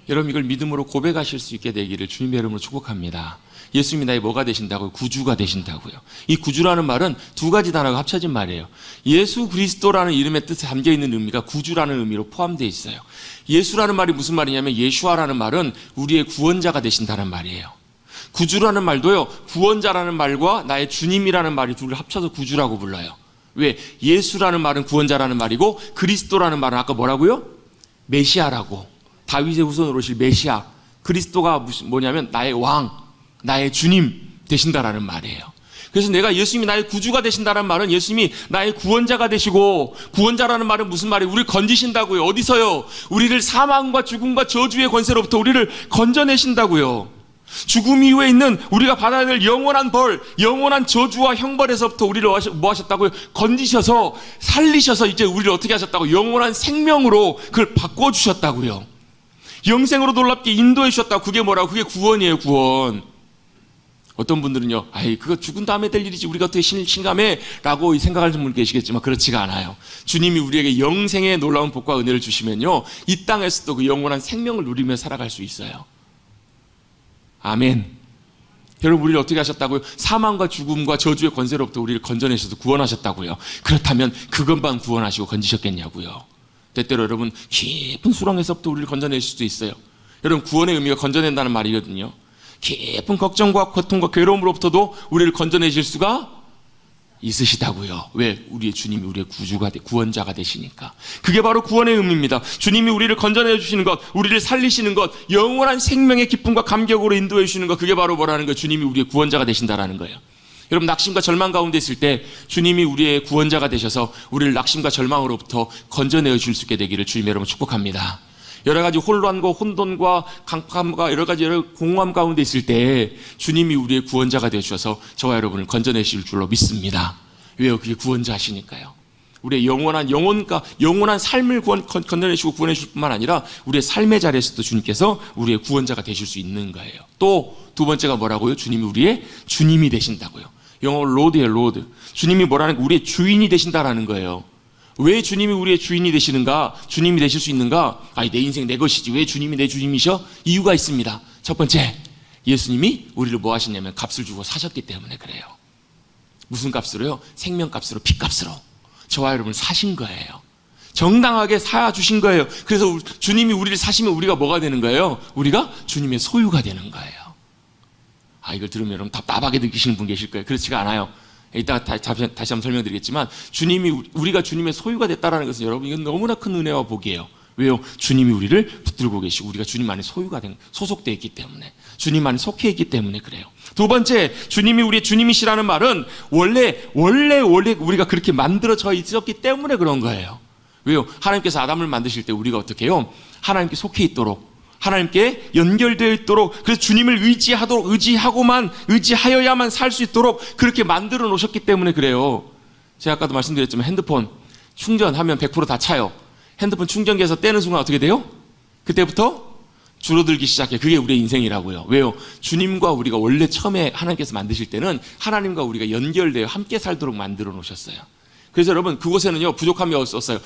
여러분 이걸 믿음으로 고백하실 수 있게 되기를 주님의 이름으로 축복합니다. 예수님이 나의 뭐가 되신다고요? 구주가 되신다고요. 이 구주라는 말은 두 가지 단어가 합쳐진 말이에요. 예수 그리스도라는 이름의 뜻에 담겨있는 의미가 구주라는 의미로 포함되어 있어요. 예수라는 말이 무슨 말이냐면 예슈아라는 말은 우리의 구원자가 되신다는 말이에요. 구주라는 말도요, 구원자라는 말과 나의 주님이라는 말이 둘을 합쳐서 구주라고 불러요. 왜? 예수라는 말은 구원자라는 말이고 그리스도라는 말은 아까 뭐라고요? 메시아라고. 다윗의 후손으로 오실 메시아, 그리스도가 뭐냐면 나의 왕, 나의 주님 되신다라는 말이에요. 그래서 내가 예수님이 나의 구주가 되신다는 말은 예수님이 나의 구원자가 되시고, 구원자라는 말은 무슨 말이에요? 우리를 건지신다고요. 어디서요? 우리를 사망과 죽음과 저주의 권세로부터 우리를 건져내신다고요. 죽음 이후에 있는 우리가 받아야 될 영원한 벌, 영원한 저주와 형벌에서부터 우리를 뭐 하셨다고요? 건지셔서 살리셔서 이제 우리를 어떻게 하셨다고? 영원한 생명으로 그걸 바꿔주셨다고요. 영생으로 놀랍게 인도해 주셨다고. 그게 뭐라고? 그게 구원이에요, 구원. 어떤 분들은요, 아이, 그거 죽은 다음에 될 일이지, 우리가 어떻게 실감해? 라고 생각하는 분 계시겠지만 그렇지가 않아요. 주님이 우리에게 영생의 놀라운 복과 은혜를 주시면요, 이 땅에서도 그 영원한 생명을 누리며 살아갈 수 있어요. 아멘. 여러분, 우리를 어떻게 하셨다고요? 사망과 죽음과 저주의 권세로부터 우리를 건져내셔서 구원하셨다고요. 그렇다면 그것만 구원하시고 건지셨겠냐고요. 때때로 여러분, 깊은 수렁에서부터 우리를 건져내실 수도 있어요. 여러분, 구원의 의미가 건져낸다는 말이거든요. 깊은 걱정과 고통과 괴로움으로부터도 우리를 건져내실 수가 있으시다고요. 왜? 우리의 주님이 우리의 구원자가 되시니까. 그게 바로 구원의 의미입니다. 주님이 우리를 건져내 주시는 것, 우리를 살리시는 것, 영원한 생명의 기쁨과 감격으로 인도해 주시는 것, 그게 바로 뭐라는 거예요? 주님이 우리의 구원자가 되신다라는 거예요. 여러분, 낙심과 절망 가운데 있을 때 주님이 우리의 구원자가 되셔서 우리를 낙심과 절망으로부터 건져내 주실 수 있게 되기를 주님 여러분 축복합니다. 여러 가지 혼란과 혼돈과 강팍함과 여러 가지 공허함 가운데 있을 때 주님이 우리의 구원자가 되어주셔서 저와 여러분을 건져내실 줄로 믿습니다. 왜요? 그게 구원자시니까요. 우리의 영원한 삶을 건져내시고 구원해주실 뿐만 아니라 우리의 삶의 자리에서도 주님께서 우리의 구원자가 되실 수 있는 거예요. 또 두 번째가 뭐라고요? 주님이 우리의 주님이 되신다고요. 영어로 로드예요, 로드. 주님이 뭐라는 거? 우리의 주인이 되신다라는 거예요. 왜 주님이 우리의 주인이 되시는가? 주님이 되실 수 있는가? 아니, 내 인생 내 것이지 왜 주님이 내 주님이셔? 이유가 있습니다. 첫 번째, 예수님이 우리를 뭐 하시냐면 값을 주고 사셨기 때문에 그래요. 무슨 값으로요? 생명값으로, 피값으로 저와 여러분을 사신 거예요. 정당하게 사주신 거예요. 그래서 주님이 우리를 사시면 우리가 뭐가 되는 거예요? 우리가 주님의 소유가 되는 거예요. 아, 이걸 들으면 여러분 답답하게 느끼시는 분 계실 거예요. 그렇지가 않아요. 이따가 다시 한번 설명드리겠지만 우리가 주님의 소유가 됐다는 것은 여러분 이건 너무나 큰 은혜와 복이에요. 왜요? 주님이 우리를 붙들고 계시고 우리가 주님 안에 소속되어 있기 때문에, 주님 안에 속해 있기 때문에 그래요. 두 번째, 주님이 우리의 주님이시라는 말은 원래 우리가 그렇게 만들어져 있었기 때문에 그런 거예요. 왜요? 하나님께서 아담을 만드실 때 우리가 어떻게 해요? 하나님께 속해 있도록, 하나님께 연결되어 있도록, 그래서 주님을 의지하여야만 살 수 있도록 그렇게 만들어 놓으셨기 때문에 그래요. 제가 아까도 말씀드렸지만 핸드폰 충전하면 100% 다 차요. 핸드폰 충전기에서 떼는 순간 어떻게 돼요? 그때부터 줄어들기 시작해요. 그게 우리의 인생이라고요. 왜요? 주님과 우리가 원래 처음에 하나님께서 만드실 때는 하나님과 우리가 연결되어 함께 살도록 만들어 놓으셨어요. 그래서 여러분, 그곳에는요 부족함이 없었어요.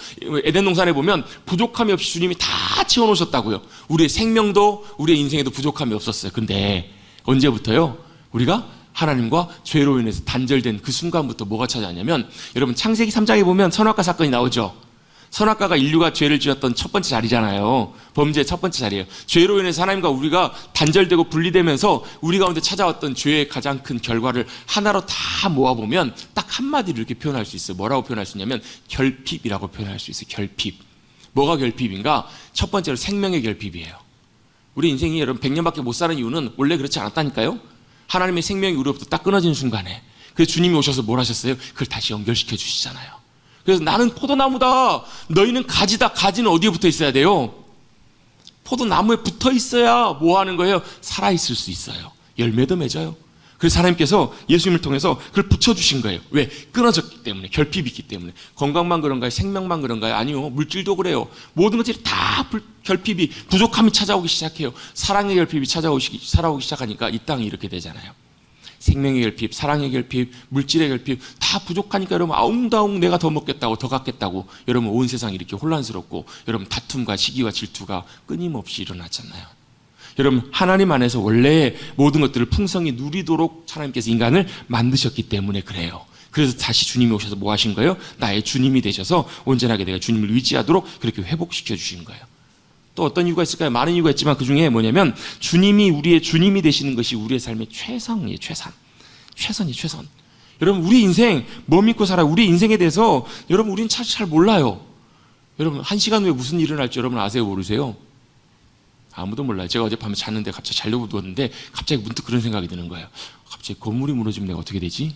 에덴 동산에 보면 부족함이 없이 주님이 다 채워놓으셨다고요. 우리의 생명도 우리의 인생에도 부족함이 없었어요. 근데 언제부터요? 우리가 하나님과 죄로 인해서 단절된 그 순간부터 뭐가 찾아왔냐면, 여러분 창세기 3장에 보면 선악과 사건이 나오죠. 선악과가 인류가 죄를 지었던 첫 번째 자리잖아요. 범죄의 첫 번째 자리예요. 죄로 인해서 하나님과 우리가 단절되고 분리되면서 우리 가운데 찾아왔던 죄의 가장 큰 결과를 하나로 다 모아보면 딱 한마디로 이렇게 표현할 수 있어요. 뭐라고 표현할 수 있냐면 결핍이라고 표현할 수 있어요. 결핍. 뭐가 결핍인가? 첫 번째로 생명의 결핍이에요. 우리 인생이 여러분 100년밖에 못 사는 이유는 원래 그렇지 않았다니까요. 하나님의 생명이 우리로부터 딱 끊어진 순간에, 그래서 주님이 오셔서 뭘 하셨어요? 그걸 다시 연결시켜 주시잖아요. 그래서 나는 포도나무다, 너희는 가지다. 가지는 어디에 붙어 있어야 돼요? 포도나무에 붙어 있어야 뭐 하는 거예요? 살아있을 수 있어요. 열매도 맺어요. 그래서 하나님께서 예수님을 통해서 그걸 붙여주신 거예요. 왜? 끊어졌기 때문에, 결핍이 있기 때문에. 건강만 그런가요? 생명만 그런가요? 아니요. 물질도 그래요. 모든 것들이 다 결핍이, 부족함이 찾아오기 시작해요. 사랑의 결핍이 살아오기 시작하니까 이 땅이 이렇게 되잖아요. 생명의 결핍, 사랑의 결핍, 물질의 결핍 다 부족하니까 여러분 아웅다웅 내가 더 먹겠다고, 더 갖겠다고, 여러분 온 세상이 이렇게 혼란스럽고 여러분 다툼과 시기와 질투가 끊임없이 일어나잖아요. 여러분 하나님 안에서 원래 모든 것들을 풍성히 누리도록 하나님께서 인간을 만드셨기 때문에 그래요. 그래서 다시 주님이 오셔서 뭐 하신 거예요? 나의 주님이 되셔서 온전하게 내가 주님을 의지하도록 그렇게 회복시켜 주신 거예요. 또 어떤 이유가 있을까요? 많은 이유가 있지만 그 중에 뭐냐면 주님이 우리의 주님이 되시는 것이 우리의 삶의 최선이에요. 최선이 최선. 여러분 우리 인생 뭐 믿고 살아요? 우리 인생에 대해서 여러분 우리는 잘 몰라요. 여러분 1시간 후에 무슨 일이 일어날지 여러분 아세요? 모르세요? 아무도 몰라요. 제가 어젯밤에 잤는데 갑자기 자려고 누웠는데 갑자기 문득 그런 생각이 드는 거예요. 갑자기 건물이 무너지면 내가 어떻게 되지?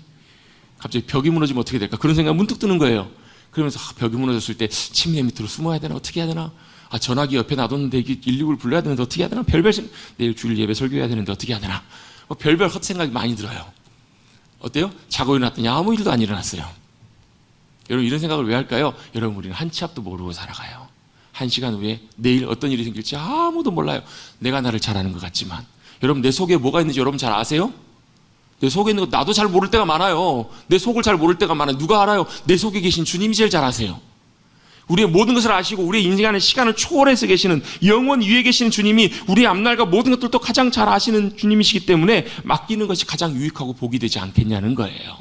갑자기 벽이 무너지면 어떻게 될까? 그런 생각이 문득 드는 거예요. 그러면서 벽이 무너졌을 때 침대 밑으로 숨어야 되나? 어떻게 해야 되나? 전화기 옆에 놔뒀는데 이게 119를 불러야 되는데 어떻게 해야 되나? 별별 생각, 내일 주일 예배 설교해야 되는데 어떻게 해야 되나? 별별 헛생각이 많이 들어요. 어때요? 자고 일어났더니 아무 일도 안 일어났어요. 여러분 이런 생각을 왜 할까요? 여러분 우리는 한 치 앞도 모르고 살아가요. 1시간 후에 내일 어떤 일이 생길지 아무도 몰라요. 내가 나를 잘 아는 것 같지만 여러분 내 속에 뭐가 있는지 여러분 잘 아세요? 내 속에 있는 거 나도 잘 모를 때가 많아요. 내 속을 잘 모를 때가 많아요. 누가 알아요? 내 속에 계신 주님이 제일 잘 아세요. 우리의 모든 것을 아시고 우리의 인생 안에 시간을 초월해서 계시는 영원 위에 계시는 주님이 우리의 앞날과 모든 것들도 가장 잘 아시는 주님이시기 때문에 맡기는 것이 가장 유익하고 복이 되지 않겠냐는 거예요.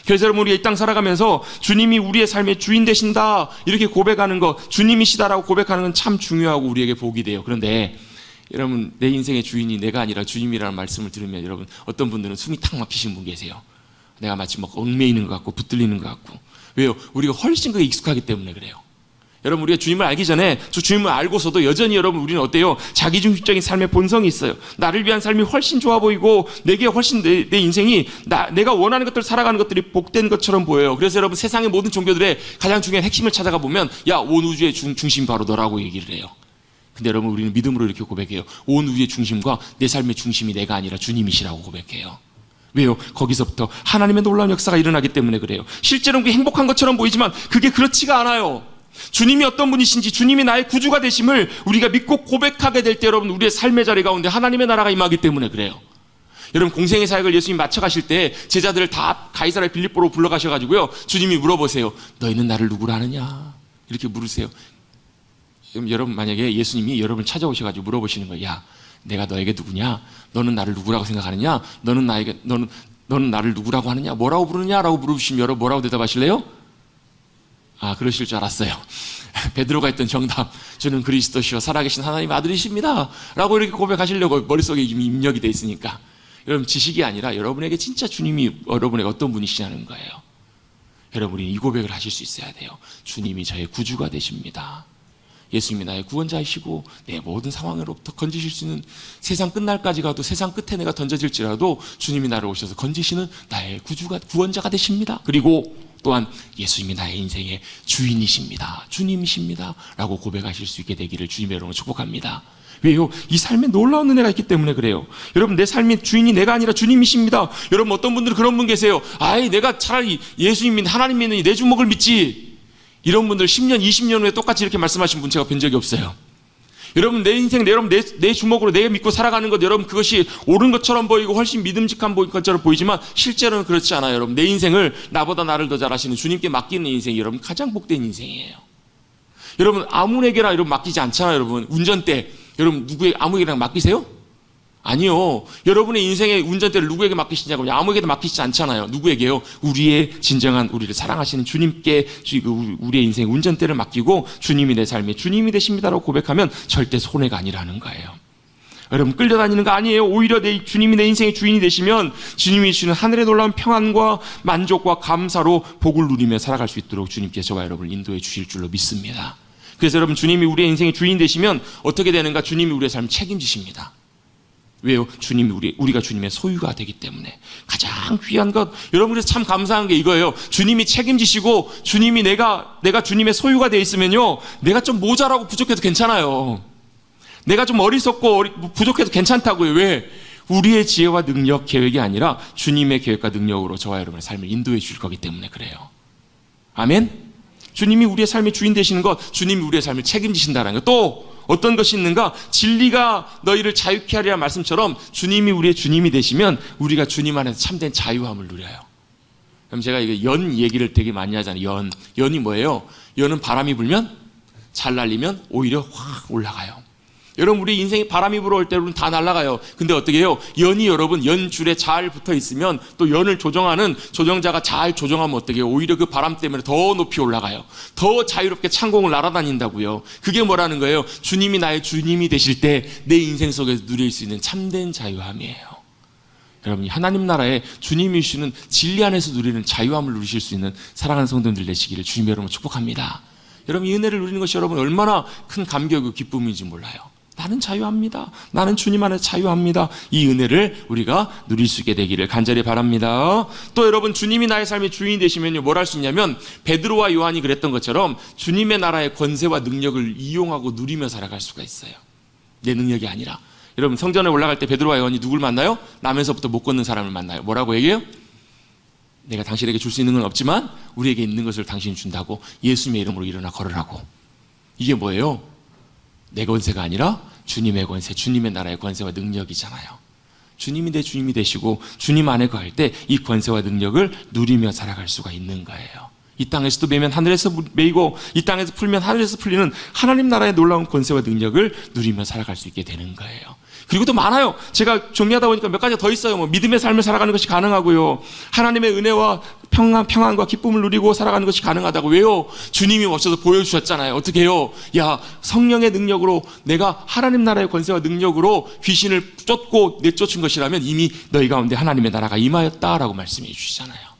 그래서 여러분 우리가 이 땅 살아가면서 주님이 우리의 삶의 주인 되신다 이렇게 고백하는 거, 주님이시다라고 고백하는 건 참 중요하고 우리에게 복이 돼요. 그런데 여러분 내 인생의 주인이 내가 아니라 주님이라는 말씀을 들으면 여러분 어떤 분들은 숨이 탁 막히신 분 계세요. 내가 마치 막 얽매이는 것 같고 붙들리는 것 같고. 왜요? 우리가 훨씬 그게 익숙하기 때문에 그래요. 여러분 우리가 주님을 알기 전에 저 주님을 알고서도 여전히 여러분 우리는 어때요? 자기중심적인 삶의 본성이 있어요. 나를 위한 삶이 훨씬 좋아 보이고 내게 훨씬 내 인생이 내가 원하는 것들 살아가는 것들이 복된 것처럼 보여요. 그래서 여러분 세상의 모든 종교들의 가장 중요한 핵심을 찾아가 보면 야, 온 우주의 중심이 바로 너라고 얘기를 해요. 근데 여러분 우리는 믿음으로 이렇게 고백해요. 온 우주의 중심과 내 삶의 중심이 내가 아니라 주님이시라고 고백해요. 왜요? 거기서부터 하나님의 놀라운 역사가 일어나기 때문에 그래요. 실제로는 그게 행복한 것처럼 보이지만 그게 그렇지가 않아요. 주님이 어떤 분이신지, 주님이 나의 구주가 되심을 우리가 믿고 고백하게 될 때 여러분 우리의 삶의 자리 가운데 하나님의 나라가 임하기 때문에 그래요. 여러분 공생의 사역을 예수님 마쳐가실 때 제자들을 다 가이사랴 빌립보로 불러가셔가지고요 주님이 물어보세요. 너희는 나를 누구라 하느냐? 이렇게 물으세요. 그럼 여러분 만약에 예수님이 여러분을 찾아오셔가지고 물어보시는 거예요. 야, 내가 너에게 누구냐? 너는 나를 누구라고 생각하느냐? 너는 나를 누구라고 하느냐? 뭐라고 부르느냐라고 물으시면 여러분 뭐라고 대답하실래요? 그러실 줄 알았어요. 베드로가 했던 정답, 주는 그리스도시요 살아계신 하나님의 아들이십니다 라고 이렇게 고백하시려고 머릿속에 이미 입력이 돼 있으니까 여러분 지식이 아니라 여러분에게 진짜 주님이 여러분에게 어떤 분이시냐는 거예요. 여러분이 이 고백을 하실 수 있어야 돼요. 주님이 저의 구주가 되십니다. 예수님이 나의 구원자이시고 내 모든 상황으로부터 건지실 수 있는, 세상 끝날까지 가도 세상 끝에 내가 던져질지라도 주님이 나를 오셔서 건지시는 나의 구원자가 되십니다. 그리고 또한 예수님이 나의 인생의 주인이십니다. 주님이십니다 라고 고백하실 수 있게 되기를 주님의 이름으로 축복합니다. 왜요? 이 삶에 놀라운 은혜가 있기 때문에 그래요. 여러분 내 삶의 주인이 내가 아니라 주님이십니다. 여러분 어떤 분들은 그런 분 계세요. 내가 차라리 예수님 믿는 하나님 믿는 내 주먹을 믿지. 이런 분들 10년 20년 후에 똑같이 이렇게 말씀하신 분 제가 본 적이 없어요. 여러분 내 인생 여러분 내 주먹으로 내가 믿고 살아가는 것, 여러분 그것이 옳은 것처럼 보이고 훨씬 믿음직한 것처럼 보이지만 실제로는 그렇지 않아요. 여러분 내 인생을 나보다 나를 더 잘 아시는 주님께 맡기는 인생이 여러분 가장 복된 인생이에요. 여러분 아무에게나 여러분 맡기지 않잖아요. 여러분 운전대 여러분 아무에게나 맡기세요? 아니요. 여러분의 인생의 운전대를 누구에게 맡기시냐고 아무에게도 맡기시지 않잖아요. 누구에게요? 우리의 진정한 우리를 사랑하시는 주님께 우리의 인생의 운전대를 맡기고 주님이 내 삶의 주님이 되십니다라고 고백하면 절대 손해가 아니라는 거예요. 여러분 끌려다니는 거 아니에요. 오히려 주님이 내 인생의 주인이 되시면 주님이 주시는 하늘의 놀라운 평안과 만족과 감사로 복을 누리며 살아갈 수 있도록 주님께서 저와 여러분을 인도해 주실 줄로 믿습니다. 그래서 여러분 주님이 우리의 인생의 주인 되시면 어떻게 되는가? 주님이 우리의 삶을 책임지십니다. 왜요? 우리가 주님의 소유가 되기 때문에 가장 귀한 것, 여러분 그래서 참 감사한 게 이거예요. 주님이 책임지시고 주님이 내가 주님의 소유가 되어 있으면요 내가 좀 모자라고 부족해도 괜찮아요. 내가 좀 어리석고 부족해도 괜찮다고요. 왜? 우리의 지혜와 능력, 계획이 아니라 주님의 계획과 능력으로 저와 여러분의 삶을 인도해 주실 거기 때문에 그래요. 아멘? 주님이 우리의 삶의 주인 되시는 것, 주님이 우리의 삶을 책임지신다는 것. 또 어떤 것이 있는가? 진리가 너희를 자유케 하리라 말씀처럼 주님이 우리의 주님이 되시면 우리가 주님 안에서 참된 자유함을 누려요. 그럼 제가 이거 연 얘기를 되게 많이 하잖아요. 연이 뭐예요? 연은 바람이 불면 잘 날리면 오히려 확 올라가요. 여러분 우리 인생이 바람이 불어올 때로는 다 날아가요. 근데 어떻게 해요? 연이 여러분 연줄에 잘 붙어 있으면 또 연을 조정하는 조정자가 잘 조정하면 어떻게 해요? 오히려 그 바람 때문에 더 높이 올라가요. 더 자유롭게 창공을 날아다닌다고요. 그게 뭐라는 거예요? 주님이 나의 주님이 되실 때 내 인생 속에서 누릴 수 있는 참된 자유함이에요. 여러분 하나님 나라에 주님이 주시는 진리 안에서 누리는 자유함을 누리실 수 있는 사랑하는 성도님들 되시기를 주님의 이름으로 축복합니다. 여러분 이 은혜를 누리는 것이 여러분 얼마나 큰 감격이고 기쁨인지 몰라요. 나는 자유합니다. 나는 주님 안에 자유합니다. 이 은혜를 우리가 누릴 수 있게 되기를 간절히 바랍니다. 또 여러분, 주님이 나의 삶의 주인이 되시면요, 뭘 할 수 있냐면 베드로와 요한이 그랬던 것처럼 주님의 나라의 권세와 능력을 이용하고 누리며 살아갈 수가 있어요. 내 능력이 아니라. 여러분, 성전에 올라갈 때 베드로와 요한이 누굴 만나요? 남에서부터 못 걷는 사람을 만나요. 뭐라고 얘기해요? 내가 당신에게 줄 수 있는 건 없지만 우리에게 있는 것을 당신이 준다고, 예수님의 이름으로 일어나 걸으라고. 이게 뭐예요? 내 권세가 아니라 주님의 권세, 주님의 나라의 권세와 능력이잖아요. 주님이 내 주님이 되시고 주님 안에 거할 때 이 권세와 능력을 누리며 살아갈 수가 있는 거예요. 이 땅에서도 매면 하늘에서 매이고 이 땅에서 풀면 하늘에서 풀리는 하나님 나라의 놀라운 권세와 능력을 누리며 살아갈 수 있게 되는 거예요. 그리고 또 많아요. 제가 정리하다 보니까 몇 가지 더 있어요. 뭐 믿음의 삶을 살아가는 것이 가능하고요, 하나님의 은혜와 평안과 기쁨을 누리고 살아가는 것이 가능하다고. 왜요? 주님이 오셔서 보여주셨잖아요. 어떻게 해요? 야, 성령의 능력으로, 내가 하나님 나라의 권세와 능력으로 귀신을 쫓고 내쫓은 것이라면 이미 너희 가운데 하나님의 나라가 임하였다라고 말씀해 주시잖아요.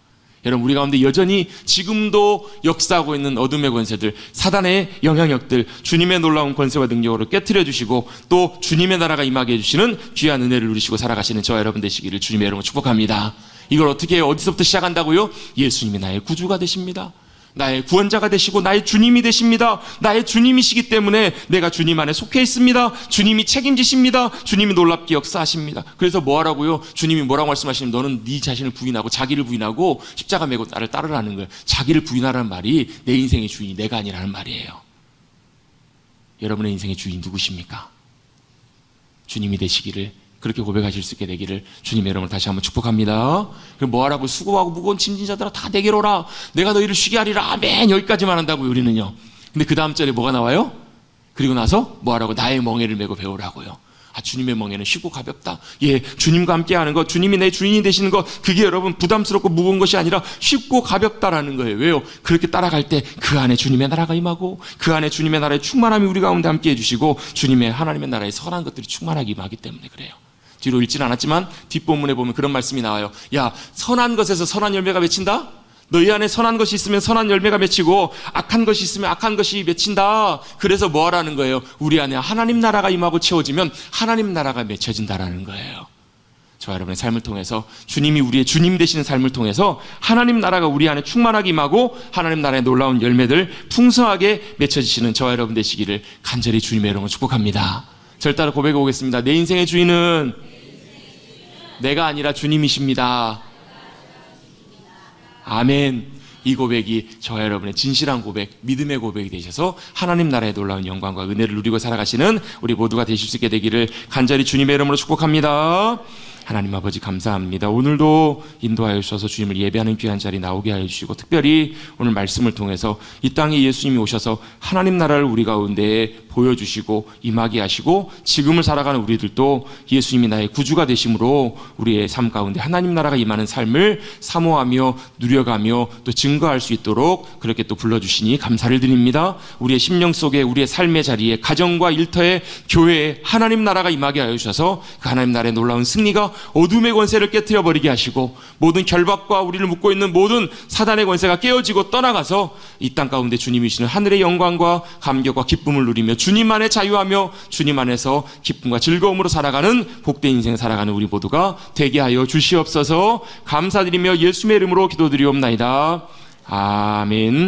여러분, 우리 가운데 여전히 지금도 역사하고 있는 어둠의 권세들, 사단의 영향력들, 주님의 놀라운 권세와 능력으로 깨트려 주시고 또 주님의 나라가 임하게 해주시는 귀한 은혜를 누리시고 살아가시는 저와 여러분 되시기를 주님의 이름으로 축복합니다. 이걸 어떻게 해요? 어디서부터 시작한다고요? 예수님이 나의 구주가 되십니다. 나의 구원자가 되시고 나의 주님이 되십니다. 나의 주님이시기 때문에 내가 주님 안에 속해 있습니다. 주님이 책임지십니다. 주님이 놀랍게 역사하십니다. 그래서 뭐 하라고요? 주님이 뭐라고 말씀하시냐면 너는 네 자신을 부인하고 자기를 부인하고 십자가 메고 나를 따르라는 거예요. 자기를 부인하라는 말이 내 인생의 주인이 내가 아니라는 말이에요. 여러분의 인생의 주인 누구십니까? 주님이 되시기를, 그렇게 고백하실 수 있게 되기를 주님의 이름으로 다시 한번 축복합니다. 그럼 뭐 하라고? 수고하고 무거운 짐진 자들아 다 내게로 오라. 내가 너희를 쉬게 하리라. 아멘. 여기까지만 한다고요, 우리는요. 근데 그 다음 절에 뭐가 나와요? 그리고 나서 뭐 하라고? 나의 멍에를 메고 배우라고요. 아, 주님의 멍에는 쉽고 가볍다. 예, 주님과 함께 하는 것, 주님이 내 주인이 되시는 것, 그게 여러분 부담스럽고 무거운 것이 아니라 쉽고 가볍다라는 거예요. 왜요? 그렇게 따라갈 때 그 안에 주님의 나라가 임하고 그 안에 주님의 나라의 충만함이 우리 가운데 함께 해주시고 주님의 하나님의 나라의 선한 것들이 충만하게 임하기 때문에 그래요. 뒤로 읽지는 않았지만 뒷본문에 보면 그런 말씀이 나와요. 야, 선한 것에서 선한 열매가 맺힌다? 너희 안에 선한 것이 있으면 선한 열매가 맺히고 악한 것이 있으면 악한 것이 맺힌다. 그래서 뭐 하라는 거예요? 우리 안에 하나님 나라가 임하고 채워지면 하나님 나라가 맺혀진다라는 거예요. 저와 여러분의 삶을 통해서 주님이 우리의 주님 되시는 삶을 통해서 하나님 나라가 우리 안에 충만하게 임하고 하나님 나라의 놀라운 열매들 풍성하게 맺혀지시는 저와 여러분 되시기를 간절히 주님의 이름으로 축복합니다. 절 따라 고백해 보겠습니다. 내 인생의 주인은 내가 아니라 주님이십니다. 아멘. 이 고백이 저와 여러분의 진실한 고백, 믿음의 고백이 되셔서 하나님 나라의 놀라운 영광과 은혜를 누리고 살아가시는 우리 모두가 되실 수 있게 되기를 간절히 주님의 이름으로 축복합니다. 하나님 아버지 감사합니다. 오늘도 인도하여 주셔서 주님을 예배하는 귀한 자리 나오게 하여 주시고 특별히 오늘 말씀을 통해서 이 땅에 예수님이 오셔서 하나님 나라를 우리 가운데 보여주시고 임하게 하시고 지금을 살아가는 우리들도 예수님이 나의 구주가 되심으로 우리의 삶 가운데 하나님 나라가 임하는 삶을 사모하며 누려가며 또 증거할 수 있도록 그렇게 또 불러주시니 감사를 드립니다. 우리의 심령 속에 우리의 삶의 자리에 가정과 일터에 교회에 하나님 나라가 임하게 하여 주셔서 그 하나님 나라의 놀라운 승리가 어둠의 권세를 깨트려 버리게 하시고 모든 결박과 우리를 묶고 있는 모든 사단의 권세가 깨어지고 떠나가서 이 땅 가운데 주님이시는 하늘의 영광과 감격과 기쁨을 누리며 주님 안에 자유하며 주님 안에서 기쁨과 즐거움으로 살아가는 복된 인생 살아가는 우리 모두가 되게 하여 주시옵소서. 감사드리며 예수님의 이름으로 기도드리옵나이다. 아멘.